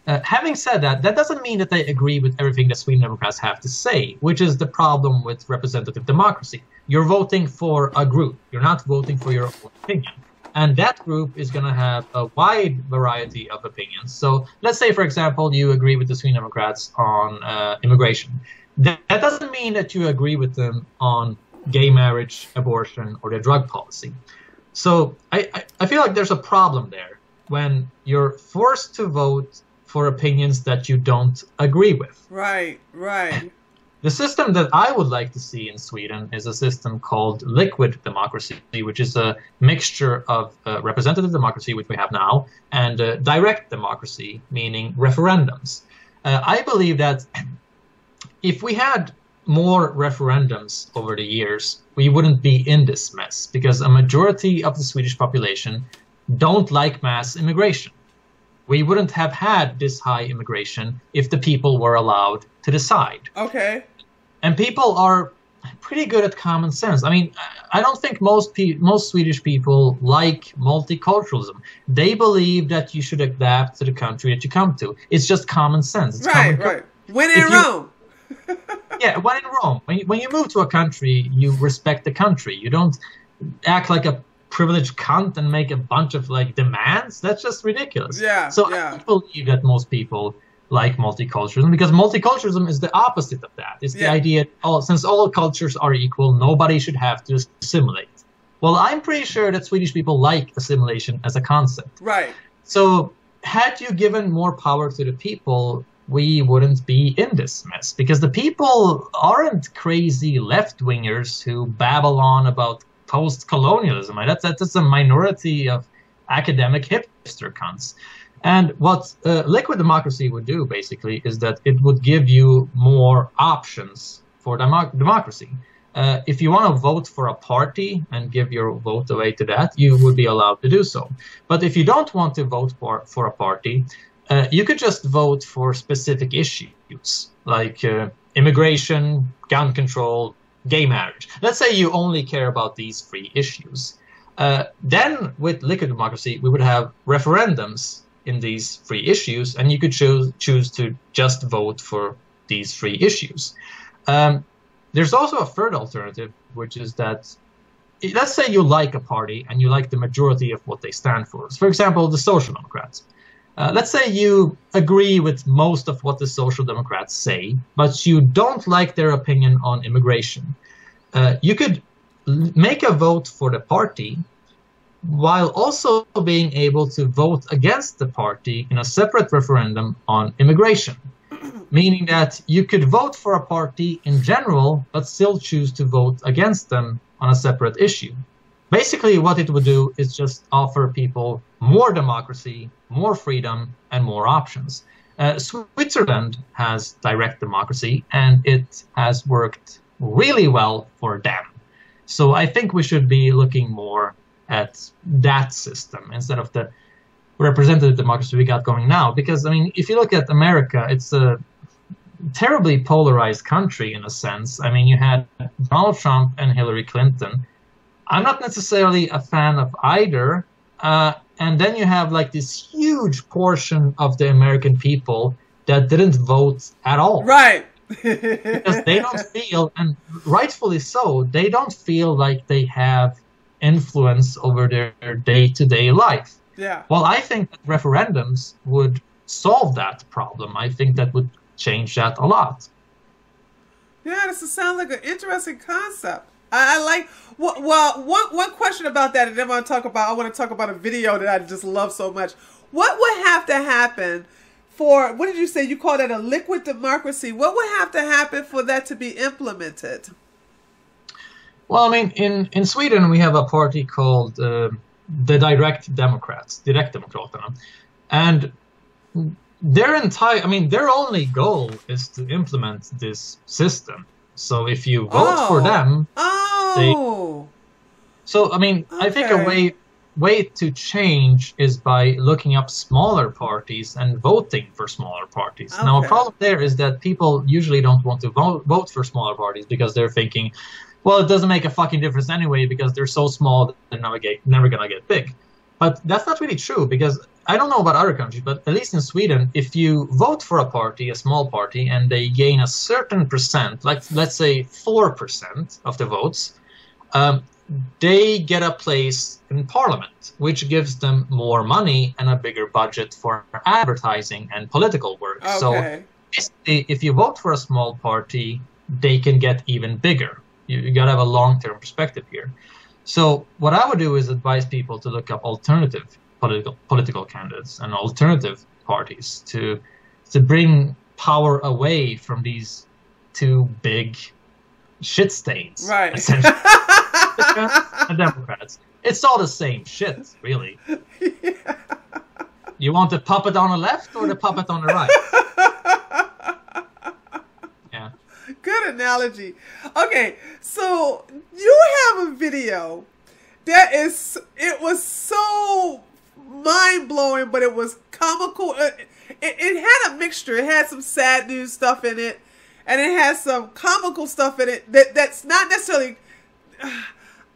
Having said that, that doesn't mean that they agree with everything that Sweden Democrats have to say, which is the problem with representative democracy. You're voting for a group. You're not voting for your own opinion. And that group is going to have a wide variety of opinions. So let's say, for example, you agree with the Sweden Democrats on immigration. That doesn't mean that you agree with them on gay marriage, abortion, or the drug policy. So I feel like there's a problem there when you're forced to vote for opinions that you don't agree with. Right, right. The system that I would like to see in Sweden is a system called liquid democracy, which is a mixture of representative democracy, which we have now, and direct democracy, meaning referendums. I believe that if we had more referendums over the years, we wouldn't be in this mess, because a majority of the Swedish population don't like mass immigration. We wouldn't have had this high immigration if the people were allowed to decide. Okay. And people are pretty good at common sense. I mean, I don't think most Swedish people like multiculturalism. They believe that you should adapt to the country that you come to. It's just common sense. It's right. When in Rome. Yeah, when in Rome, when you move to a country, you respect the country. You don't act like a privileged cunt and make a bunch of like demands. That's just ridiculous. Yeah. So I don't believe that most people like multiculturalism, because multiculturalism is the opposite of that. It's the idea, since all cultures are equal, nobody should have to assimilate. Well, I'm pretty sure that Swedish people like assimilation as a concept. Right. So had you given more power to the people, we wouldn't be in this mess, because the people aren't crazy left-wingers who babble on about post-colonialism. That's a minority of academic hipster cunts. And what liquid democracy would do, basically, is that it would give you more options for democracy. If you want to vote for a party and give your vote away to that, you would be allowed to do so. But if you don't want to vote for a party, you could just vote for specific issues, like immigration, gun control, gay marriage. Let's say you only care about these 3 issues. Then, with liquid democracy, we would have referendums in these 3 issues, and you could choose to just vote for these 3 issues. There's also a third alternative, which is that, let's say you like a party and you like the majority of what they stand for. For example, the Social Democrats. Let's say you agree with most of what the Social Democrats say, but you don't like their opinion on immigration. You could make a vote for the party while also being able to vote against the party in a separate referendum on immigration. Meaning that you could vote for a party in general, but still choose to vote against them on a separate issue. Basically, what it would do is just offer people more democracy, more freedom, and more options. Switzerland has direct democracy, and it has worked really well for them. So I think we should be looking more at that system instead of the representative democracy we got going now. Because, I mean, if you look at America, it's a terribly polarized country in a sense. I mean, you had Donald Trump and Hillary Clinton. I'm not necessarily a fan of either. And then you have like this huge portion of the American people that didn't vote at all. Right. Because they don't feel, and rightfully so, they don't feel like they have influence over their day-to-day life. Yeah. Well, I think that referendums would solve that problem. I think that would change that a lot. Yeah, this sounds like an interesting concept. I like. Well, one question about that, and then I want to talk about a video that I just love so much. What would have to happen for? What did you say? You call that a liquid democracy? What would have to happen for that to be implemented? Well, I mean, in Sweden we have a party called the Direct Democrats, Direktdemokraterna, and their only goal is to implement this system. So if you vote for them, I think a way to change is by looking up smaller parties and voting for smaller parties. Okay. Now, a problem there is that people usually don't want to vote for smaller parties because they're thinking, well, it doesn't make a fucking difference anyway because they're so small that they're never going to get big. But that's not really true, because I don't know about other countries, but at least in Sweden, if you vote for a party, a small party, and they gain a certain percent, like let's say 4% of the votes, they get a place in parliament, which gives them more money and a bigger budget for advertising and political work. Okay. So basically, if you vote for a small party, they can get even bigger. You got to have a long-term perspective here. So what I would do is advise people to look up alternative political candidates and alternative parties to bring power away from these two big shit stains. Right. Essentially. The Democrats. It's all the same shit, really. Yeah. You want the puppet on the left or the puppet on the right? Yeah. Good analogy. Okay, so you have a video that it was so mind-blowing, but it was comical. It had a mixture. It had some sad news stuff in it, and it has some comical stuff in it that's not necessarily...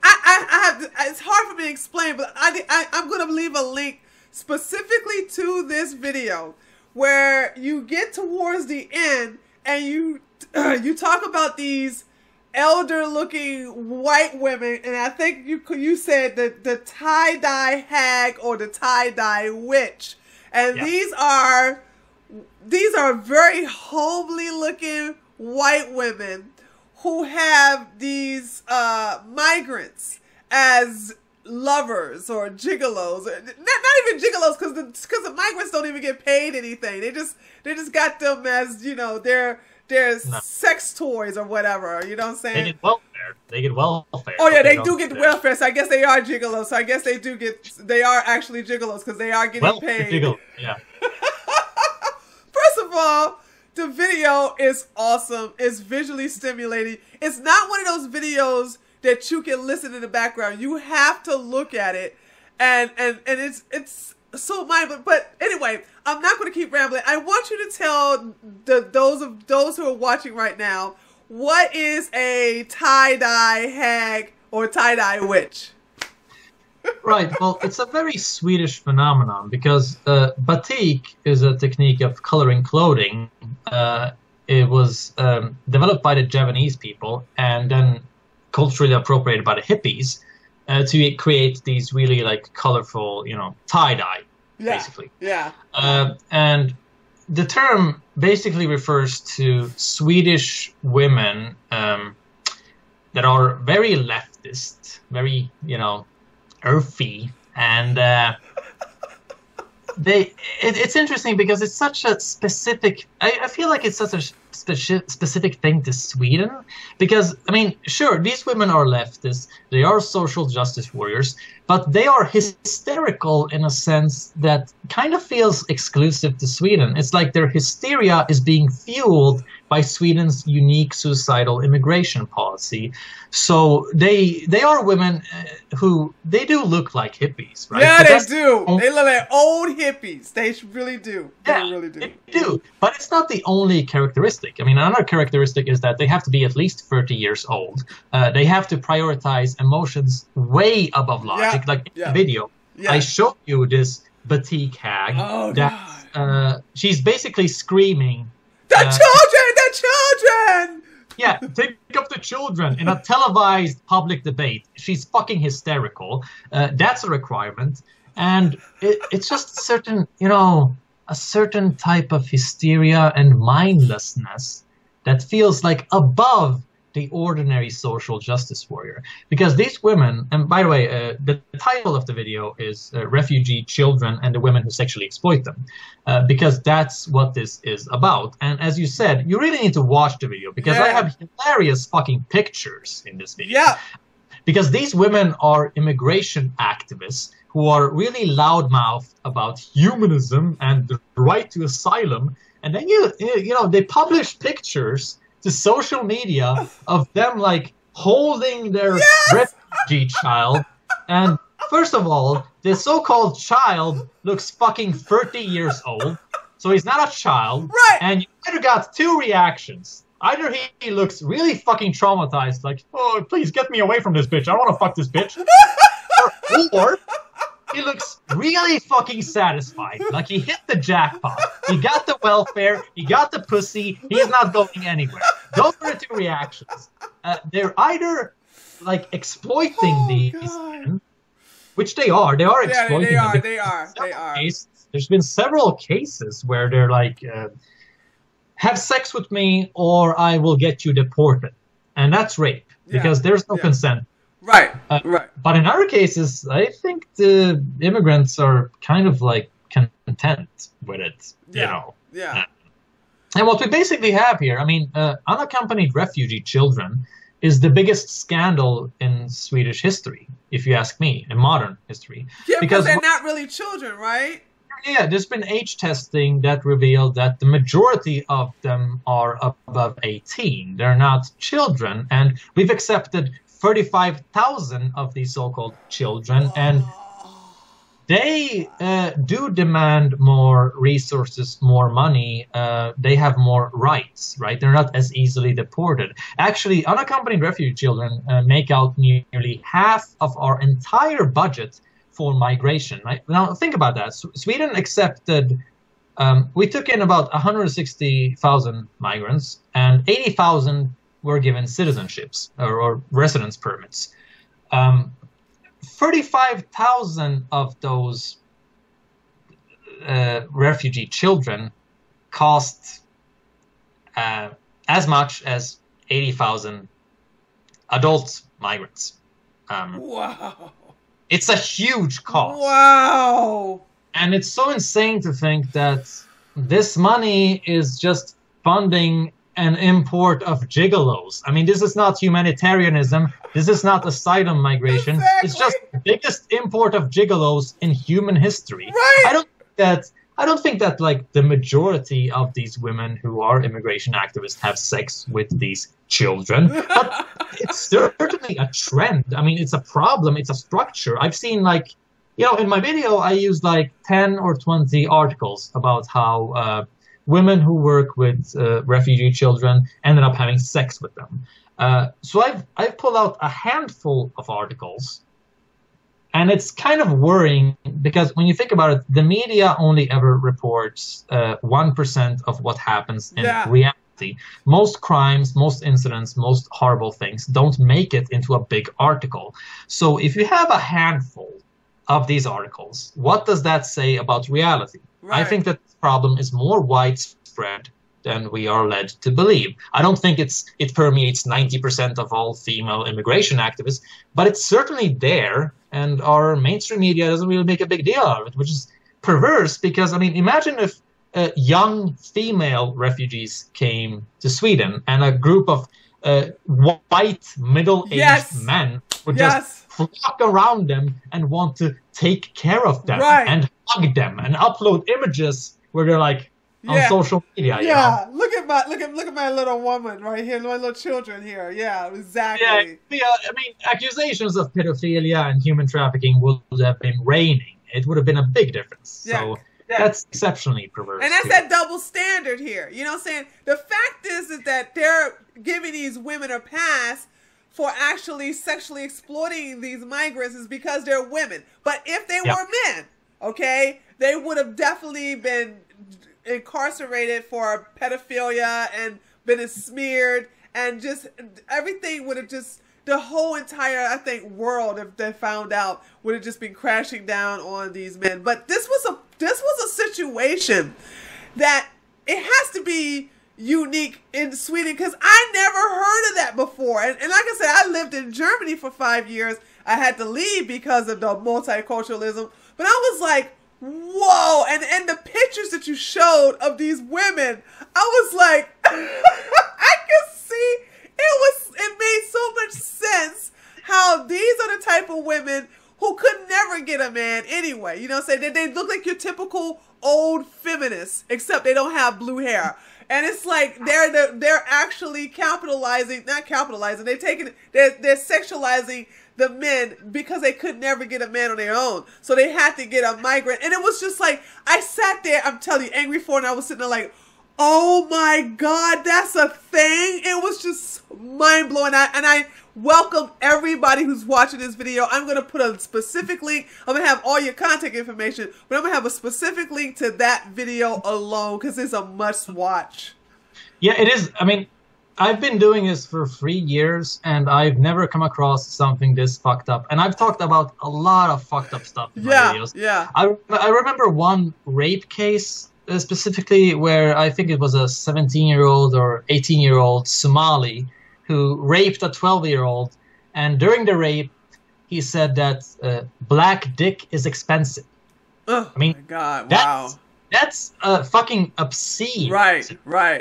it's hard for me to explain, but I'm going to leave a link specifically to this video where you get towards the end and you you talk about these elder-looking white women, and I think you said the tie-dye hag or the tie-dye witch, and these are very homely-looking white women who have these migrants as lovers or gigolos. Not even gigolos, because the migrants don't even get paid anything. They just got them as, you know, their sex toys or whatever. You know what I'm saying? They get welfare. They get welfare. Oh yeah, they do get welfare. So I guess they are gigolos. So I guess they are actually gigolos because they are getting paid. Gigolo. Yeah. First of all, the video is awesome. It's visually stimulating. It's not one of those videos that you can listen in the background. You have to look at it, and it's so mind. But anyway, I'm not going to keep rambling. I want you to tell those who are watching right now, what is a tie-dye hag or tie-dye witch? Right. Well, it's a very Swedish phenomenon because batik is a technique of coloring clothing. It was developed by the Javanese people and then culturally appropriated by the hippies to create these really like colorful, you know, tie-dye, basically. Yeah. And the term basically refers to Swedish women that are very leftist, very, you know, earthy, and it's interesting because it's such a specific. I feel like it's such a specific thing to Sweden because, I mean, sure, these women are leftists, they are social justice warriors, but they are hysterical in a sense that kind of feels exclusive to Sweden. It's like their hysteria is being fueled by Sweden's unique suicidal immigration policy. So they are women who, they do look like hippies, right? Yeah, they do. They look like old hippies. They really do. They really do. They do. But it's not the only characteristic. I mean, another characteristic is that they have to be at least 30 years old. They have to prioritize emotions way above logic. Like in the video, I showed you this batik hag. Oh, that she's basically screaming, The children! Yeah, take up the children in a televised public debate. She's fucking hysterical. That's a requirement. And it's just a certain, you know, a certain type of hysteria and mindlessness that feels like above the ordinary social justice warrior. Because these women, and by the way, the title of the video is Refugee Children and the Women Who Sexually Exploit Them. Because that's what this is about. And as you said, you really need to watch the video because I have hilarious fucking pictures in this video. Yeah. Because these women are immigration activists who are really loudmouthed about humanism and the right to asylum. And then, you know, they publish pictures to social media of them like holding their refugee child. And first of all, the so-called child looks fucking 30 years old, so he's not a child. Right. And you either got two reactions. Either he looks really fucking traumatized, like, oh, please get me away from this bitch, I want to fuck this bitch. or he looks really fucking satisfied, like he hit the jackpot. He got the welfare, he got the pussy, he's not going anywhere. Those are the two reactions. They're either like exploiting these men, which they are exploiting them. They are. There's been several cases where they're like, have sex with me or I will get you deported. And that's rape, because there's no consent. Right. But in other cases, I think the immigrants are kind of like content with it, you know. Yeah. And what we basically have here, I mean, unaccompanied refugee children is the biggest scandal in Swedish history, if you ask me, in modern history. Yeah, because they're not really children, right? Yeah, there's been age testing that revealed that the majority of them are above 18. They're not children, and we've accepted 35,000 of these so-called children, and they do demand more resources, more money. They have more rights, right? They're not as easily deported. Actually, unaccompanied refugee children make out nearly half of our entire budget for migration. Right? Now, think about that. Sweden accepted We took in about 160,000 migrants, and 80,000 were given citizenships or residence permits. 35,000 of those refugee children cost as much as 80,000 adult migrants. Wow. It's a huge cost. Wow. And it's so insane to think that this money is just funding an import of gigolos. I mean, this is not humanitarianism. This is not asylum migration. Exactly. It's just the biggest import of gigolos in human history. Right. I don't think that like the majority of these women who are immigration activists have sex with these children, but it's certainly a trend. I mean, it's a problem. It's a structure. I've seen like, you know, in my video, I used like 10 or 20 articles about how women who work with refugee children ended up having sex with them. So I've pulled out a handful of articles. And it's kind of worrying because when you think about it, the media only ever reports 1% of what happens in reality. Most crimes, most incidents, most horrible things don't make it into a big article. So if you have a handful of these articles, what does that say about reality? Right. I think that this problem is more widespread than we are led to believe. I don't think it permeates 90% of all female immigration activists, but it's certainly there, and our mainstream media doesn't really make a big deal out of it, which is perverse because, I mean, imagine if young female refugees came to Sweden and a group of white middle-aged men would just flock around them and want to take care of them and hug them and upload images where they're like, on social media. Yeah, you know? look at my little woman right here, my little children here. Yeah, exactly. Yeah, I mean, accusations of pedophilia and human trafficking would have been raining. It would have been a big difference. Yeah. So that's exceptionally perverse. And that's that double standard here. You know what I'm saying? The fact is that they're giving these women a pass for actually sexually exploiting these migrants is because they're women. But if they were men, okay, they would have definitely been incarcerated for pedophilia and been smeared, and just everything would have just, the whole entire, I think, world, if they found out, would have just been crashing down on these men. But this was a situation that it has to be unique in Sweden, because I never heard of that before. And like I said, I lived in Germany for 5 years. I had to leave because of the multiculturalism, but I was like, whoa, and the pictures that you showed of these women, I was like, I could see, it made so much sense how these are the type of women who could never get a man anyway. You know what I'm saying? They look like your typical old feminists, except they don't have blue hair. And it's like they're actually not capitalizing, they're sexualizing the men because they could never get a man on their own. So they had to get a migrant. And it was just like, I sat there, I'm telling you, angry for, and I was sitting there like, oh my God, that's a thing. It was just mind blowing. And I welcome everybody who's watching this video. I'm going to put a specific link. I'm going to have all your contact information, but I'm going to have a specific link to that video alone because it's a must watch. Yeah, it is. I mean, I've been doing this for 3 years, and I've never come across something this fucked up. And I've talked about a lot of fucked up stuff in my videos. Yeah. I remember one rape case specifically where I think it was a 17-year-old or 18-year-old Somali who raped a 12-year-old. And during the rape, he said that black dick is expensive. Oh, I mean, my God, wow. That's fucking obscene. Right.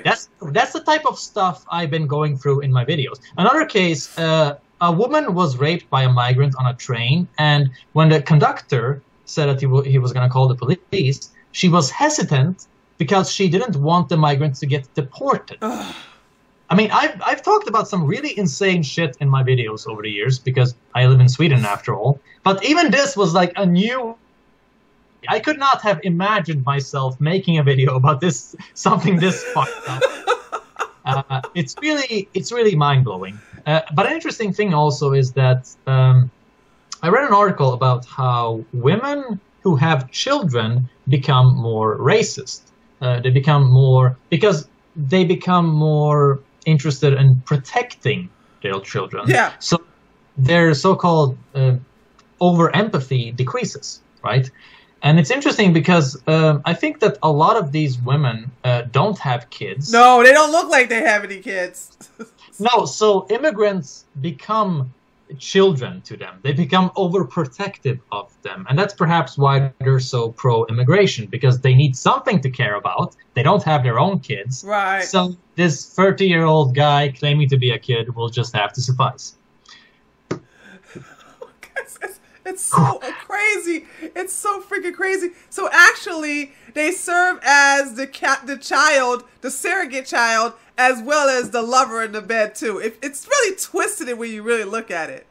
That's the type of stuff I've been going through in my videos. Another case, a woman was raped by a migrant on a train, and when the conductor said that he was going to call the police, she was hesitant because she didn't want the migrant to get deported. I mean, I've talked about some really insane shit in my videos over the years because I live in Sweden after all. But even this was like a new... I could not have imagined myself making a video about this, something this fucked up. It's really mind-blowing. But an interesting thing also is that I read an article about how women who have children become more racist. They become more, because they become more interested in protecting their children. Yeah. So their so-called over-empathy decreases, right? And it's interesting because I think that a lot of these women don't have kids. No, they don't look like they have any kids. No, so immigrants become children to them. They become overprotective of them. And that's perhaps why they're so pro-immigration, because they need something to care about. They don't have their own kids. Right. So this 30-year-old guy claiming to be a kid will just have to suffice. It's so crazy. It's so freaking crazy. So actually, they serve as the child, the surrogate child, as well as the lover in the bed too. It's really twisted when you really look at it.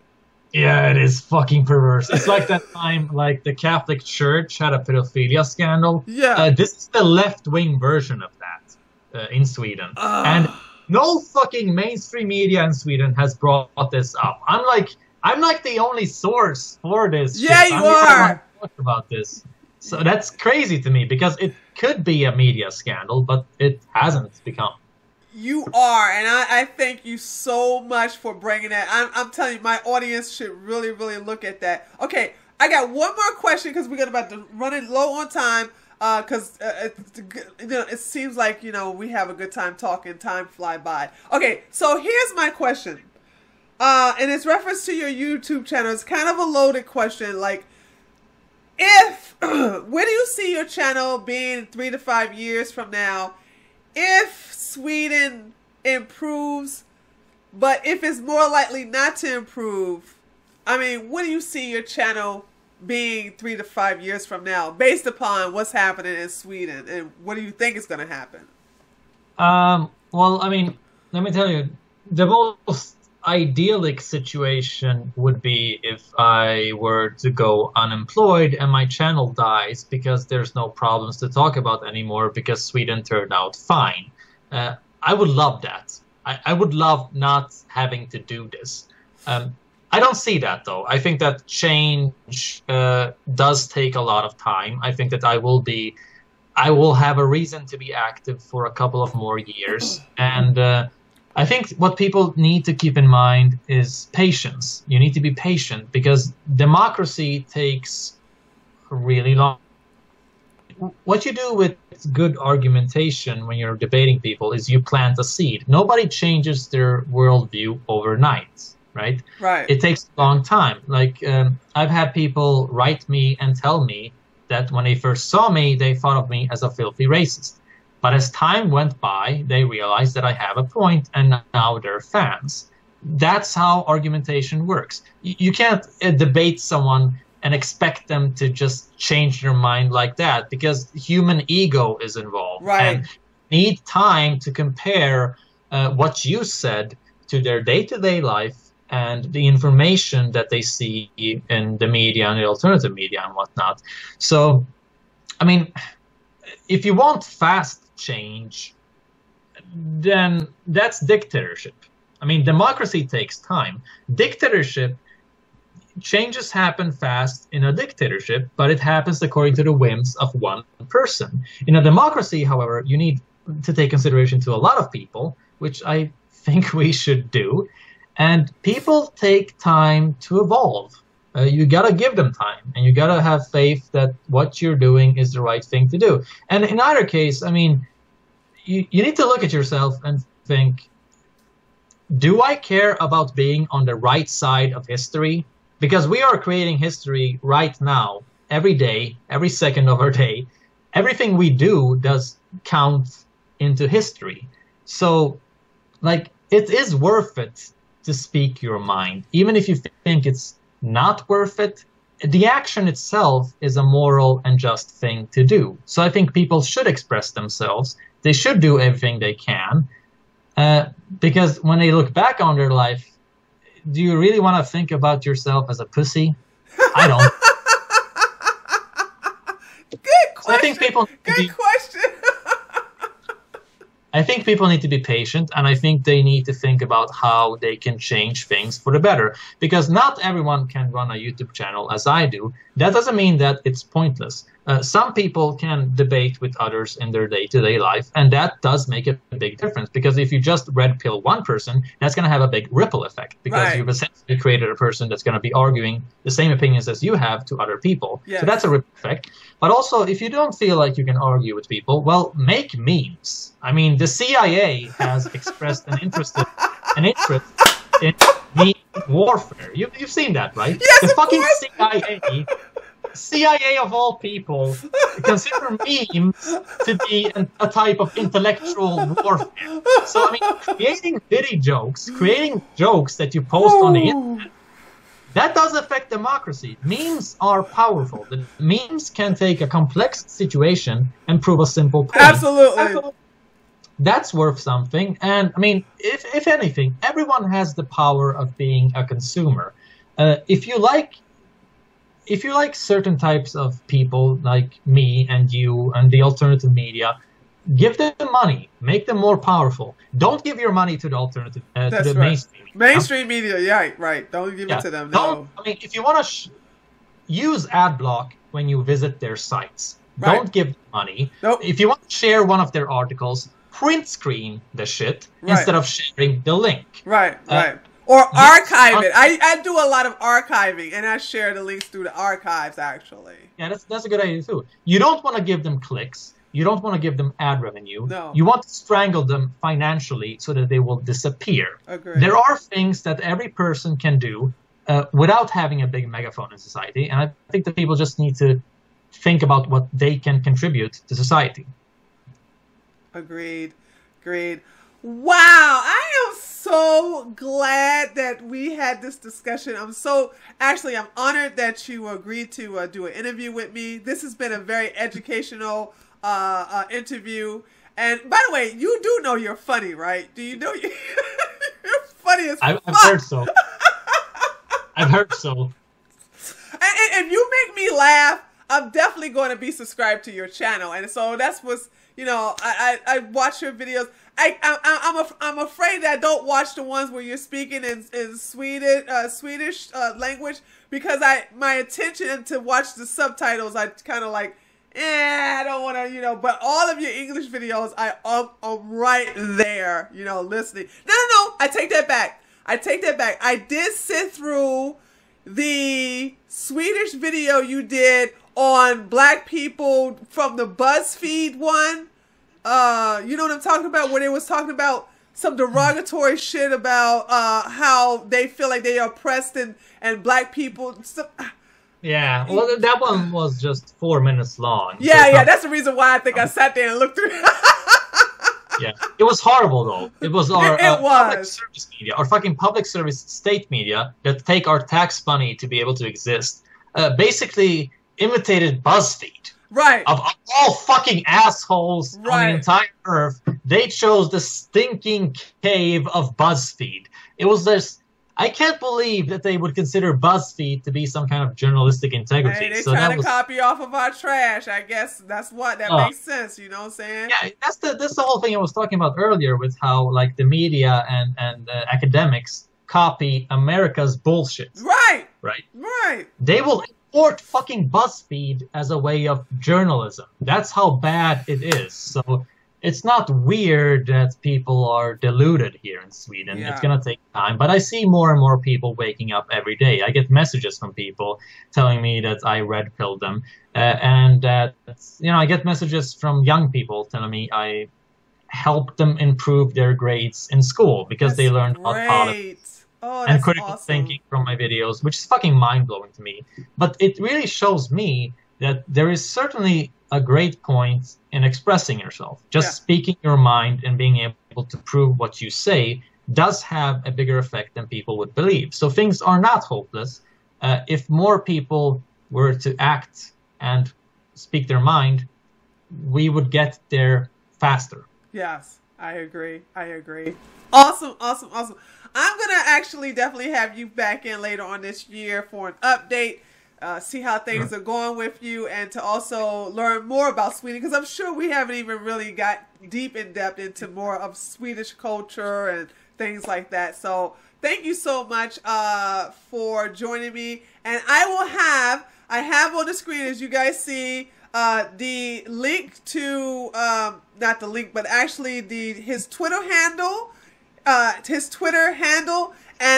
Yeah, it is fucking perverse. It's like that time, like the Catholic Church had a pedophilia scandal. Yeah. This is the left-wing version of that in Sweden. And no fucking mainstream media in Sweden has brought this up. I'm like the only source for this. Yeah, shit. you I'm the only are. one who talks about this. So that's crazy to me, because it could be a media scandal, but it hasn't become. You are, and I thank you so much for bringing that. I'm telling you, my audience should really, really look at that. Okay, I got one more question because we're about to run it low on time. Because it seems like we have a good time talking. Time fly by. Okay, so here's my question. And it's reference to your YouTube channel. It's kind of a loaded question. Like, where do you see your channel being 3 to 5 years from now? If Sweden improves, but if it's more likely not to improve, I mean, where do you see your channel being 3 to 5 years from now, based upon what's happening in Sweden, and what do you think is going to happen? Well, I mean, let me tell you, the most idyllic situation would be if I were to go unemployed and my channel dies because there's no problems to talk about anymore because Sweden turned out fine. I would love that. I would love not having to do this. I don't see that, though. I think that change does take a lot of time. I think that I will have a reason to be active for a couple of more years. And I think what people need to keep in mind is patience. You need to be patient because democracy takes really long. What you do with good argumentation when you're debating people is you plant a seed. Nobody changes their worldview overnight, right? Right. It takes a long time. Like I've had people write me and tell me that when they first saw me, they thought of me as a filthy racist. But as time went by, they realized that I have a point, and now they're fans. That's how argumentation works. You can't debate someone and expect them to just change their mind like that, because human ego is involved. Right. And need time to compare what you said to their day-to-day life and the information that they see in the media and the alternative media and whatnot. So, I mean, if you want fast change, then that's dictatorship. I mean, democracy takes time. Dictatorship, changes happen fast in a dictatorship, but it happens according to the whims of one person. In a democracy, however, you need to take consideration to a lot of people, which I think we should do. And people take time to evolve. You gotta give them time, and you gotta have faith that what you're doing is the right thing to do. And in either case, I mean, you need to look at yourself and think, do I care about being on the right side of history? Because we are creating history right now, every day, every second of our day. Everything we do does count into history. So, like, it is worth it to speak your mind. Even if you think it's not worth it, the action itself is a moral and just thing to do. So I think people should express themselves. They should do everything they can. Because when they look back on their life, do you really want to think about yourself as a pussy? I don't. Good question. I think people Good question. I think people need to be patient, and I think they need to think about how they can change things for the better. Because not everyone can run a YouTube channel as I do. That doesn't mean that it's pointless. Some people can debate with others in their day-to-day life, and that does make a big difference, because if you just red pill one person, that's going to have a big ripple effect, because you've essentially created a person that's going to be arguing the same opinions as you have to other people. Yes. So that's a ripple effect. But also, if you don't feel like you can argue with people, well, make memes. I mean, the CIA has expressed an interest in meme warfare. You've seen that, right? Yes, the fucking course. CIA of all people consider memes to be a type of intellectual warfare. So, I mean, creating witty jokes, creating jokes that you post on the internet, that does affect democracy. Memes are powerful. The memes can take a complex situation and prove a simple point. Absolutely. That's worth something. And, I mean, if anything, everyone has the power of being a consumer. If you like certain types of people, like me and you and the alternative media, give them money, make them more powerful. Don't give your money to the alternative, to the mainstream media. Yeah, right. Don't give it to them. No. I mean, if you want to use ad block when you visit their sites, don't give them money. Nope. If you want to share one of their articles, print screen the shit instead of sharing the link. Right. Or archive it. I do a lot of archiving, and I share the links through the archives, actually. Yeah, that's a good idea, too. You don't want to give them clicks. You don't want to give them ad revenue. No. You want to strangle them financially so that they will disappear. Agreed. There are things that every person can do without having a big megaphone in society, and I think that people just need to think about what they can contribute to society. Agreed. Wow, I am so glad that we had this discussion. I'm honored that you agreed to do an interview with me. This has been a very educational interview. And by the way, you do know you're funny, right? Do you know you're funny as fuck? I've heard so. I've heard so. And if you make me laugh, I'm definitely going to be subscribed to your channel. And so that's what's, I watch your videos. I'm afraid that I don't watch the ones where you're speaking in Swedish language, because my attention to watch the subtitles, I kind of like, I don't want to, but all of your English videos, I'm right there, listening. No, I take that back. I did sit through the Swedish video you did on black people from the BuzzFeed one. You know what I'm talking about? Where they was talking about some derogatory shit about how they feel like they are oppressed and black people. Yeah, well, that one was just 4 minutes long. Yeah, that's the reason why I think I sat there and looked through. Yeah, it was horrible though. It was our public service media, our fucking public service state media that take our tax money to be able to exist. Basically imitated BuzzFeed. Right. Of all fucking assholes on the entire earth, they chose the stinking cave of BuzzFeed. It was this. I can't believe that they would consider BuzzFeed to be some kind of journalistic integrity. Hey, they trying to copy off of our trash. I guess that makes sense. You know what I'm saying? Yeah, that's the whole thing I was talking about earlier, with how like the media and academics copy America's bullshit. Right. They will import fucking BuzzFeed as a way of journalism. That's how bad it is. So it's not weird that people are deluded here in Sweden. Yeah. It's going to take time. But I see more and more people waking up every day. I get messages from people telling me that I red-pilled them. And that, I get messages from young people telling me I helped them improve their grades in school because they learned about politics and critical thinking from my videos, which is fucking mind-blowing to me. But it really shows me that there is certainly a great point in expressing yourself. Just speaking your mind and being able to prove what you say does have a bigger effect than people would believe. So things are not hopeless. If more people were to act and speak their mind, we would get there faster. Yes, I agree. Awesome. I'm going to actually definitely have you back in later on this year for an update. See how things are going with you, and to also learn more about Sweden, because I'm sure we haven't even really got deep in depth into more of Swedish culture and things like that. So thank you so much for joining me. And I have on the screen, as you guys see, the link to, not the link, but actually his Twitter handle, and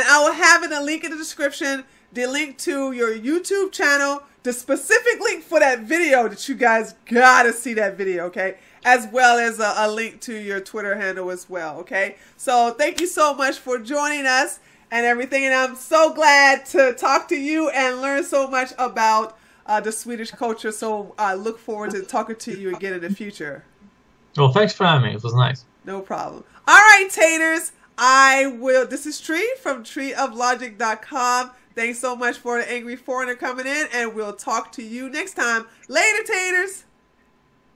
I will have in a link in the description, the link to your YouTube channel, the specific link for that video that you guys gotta see that video, okay? As well as a link to your Twitter handle as well, okay? So thank you so much for joining us and everything, and I'm so glad to talk to you and learn so much about the Swedish culture. So I look forward to talking to you again in the future. Well, thanks for having me. It was nice. No problem. All right, taters. This is Tree from treeoflogic.com. Thanks so much for the Angry Foreigner coming in, and we'll talk to you next time. Later, taters.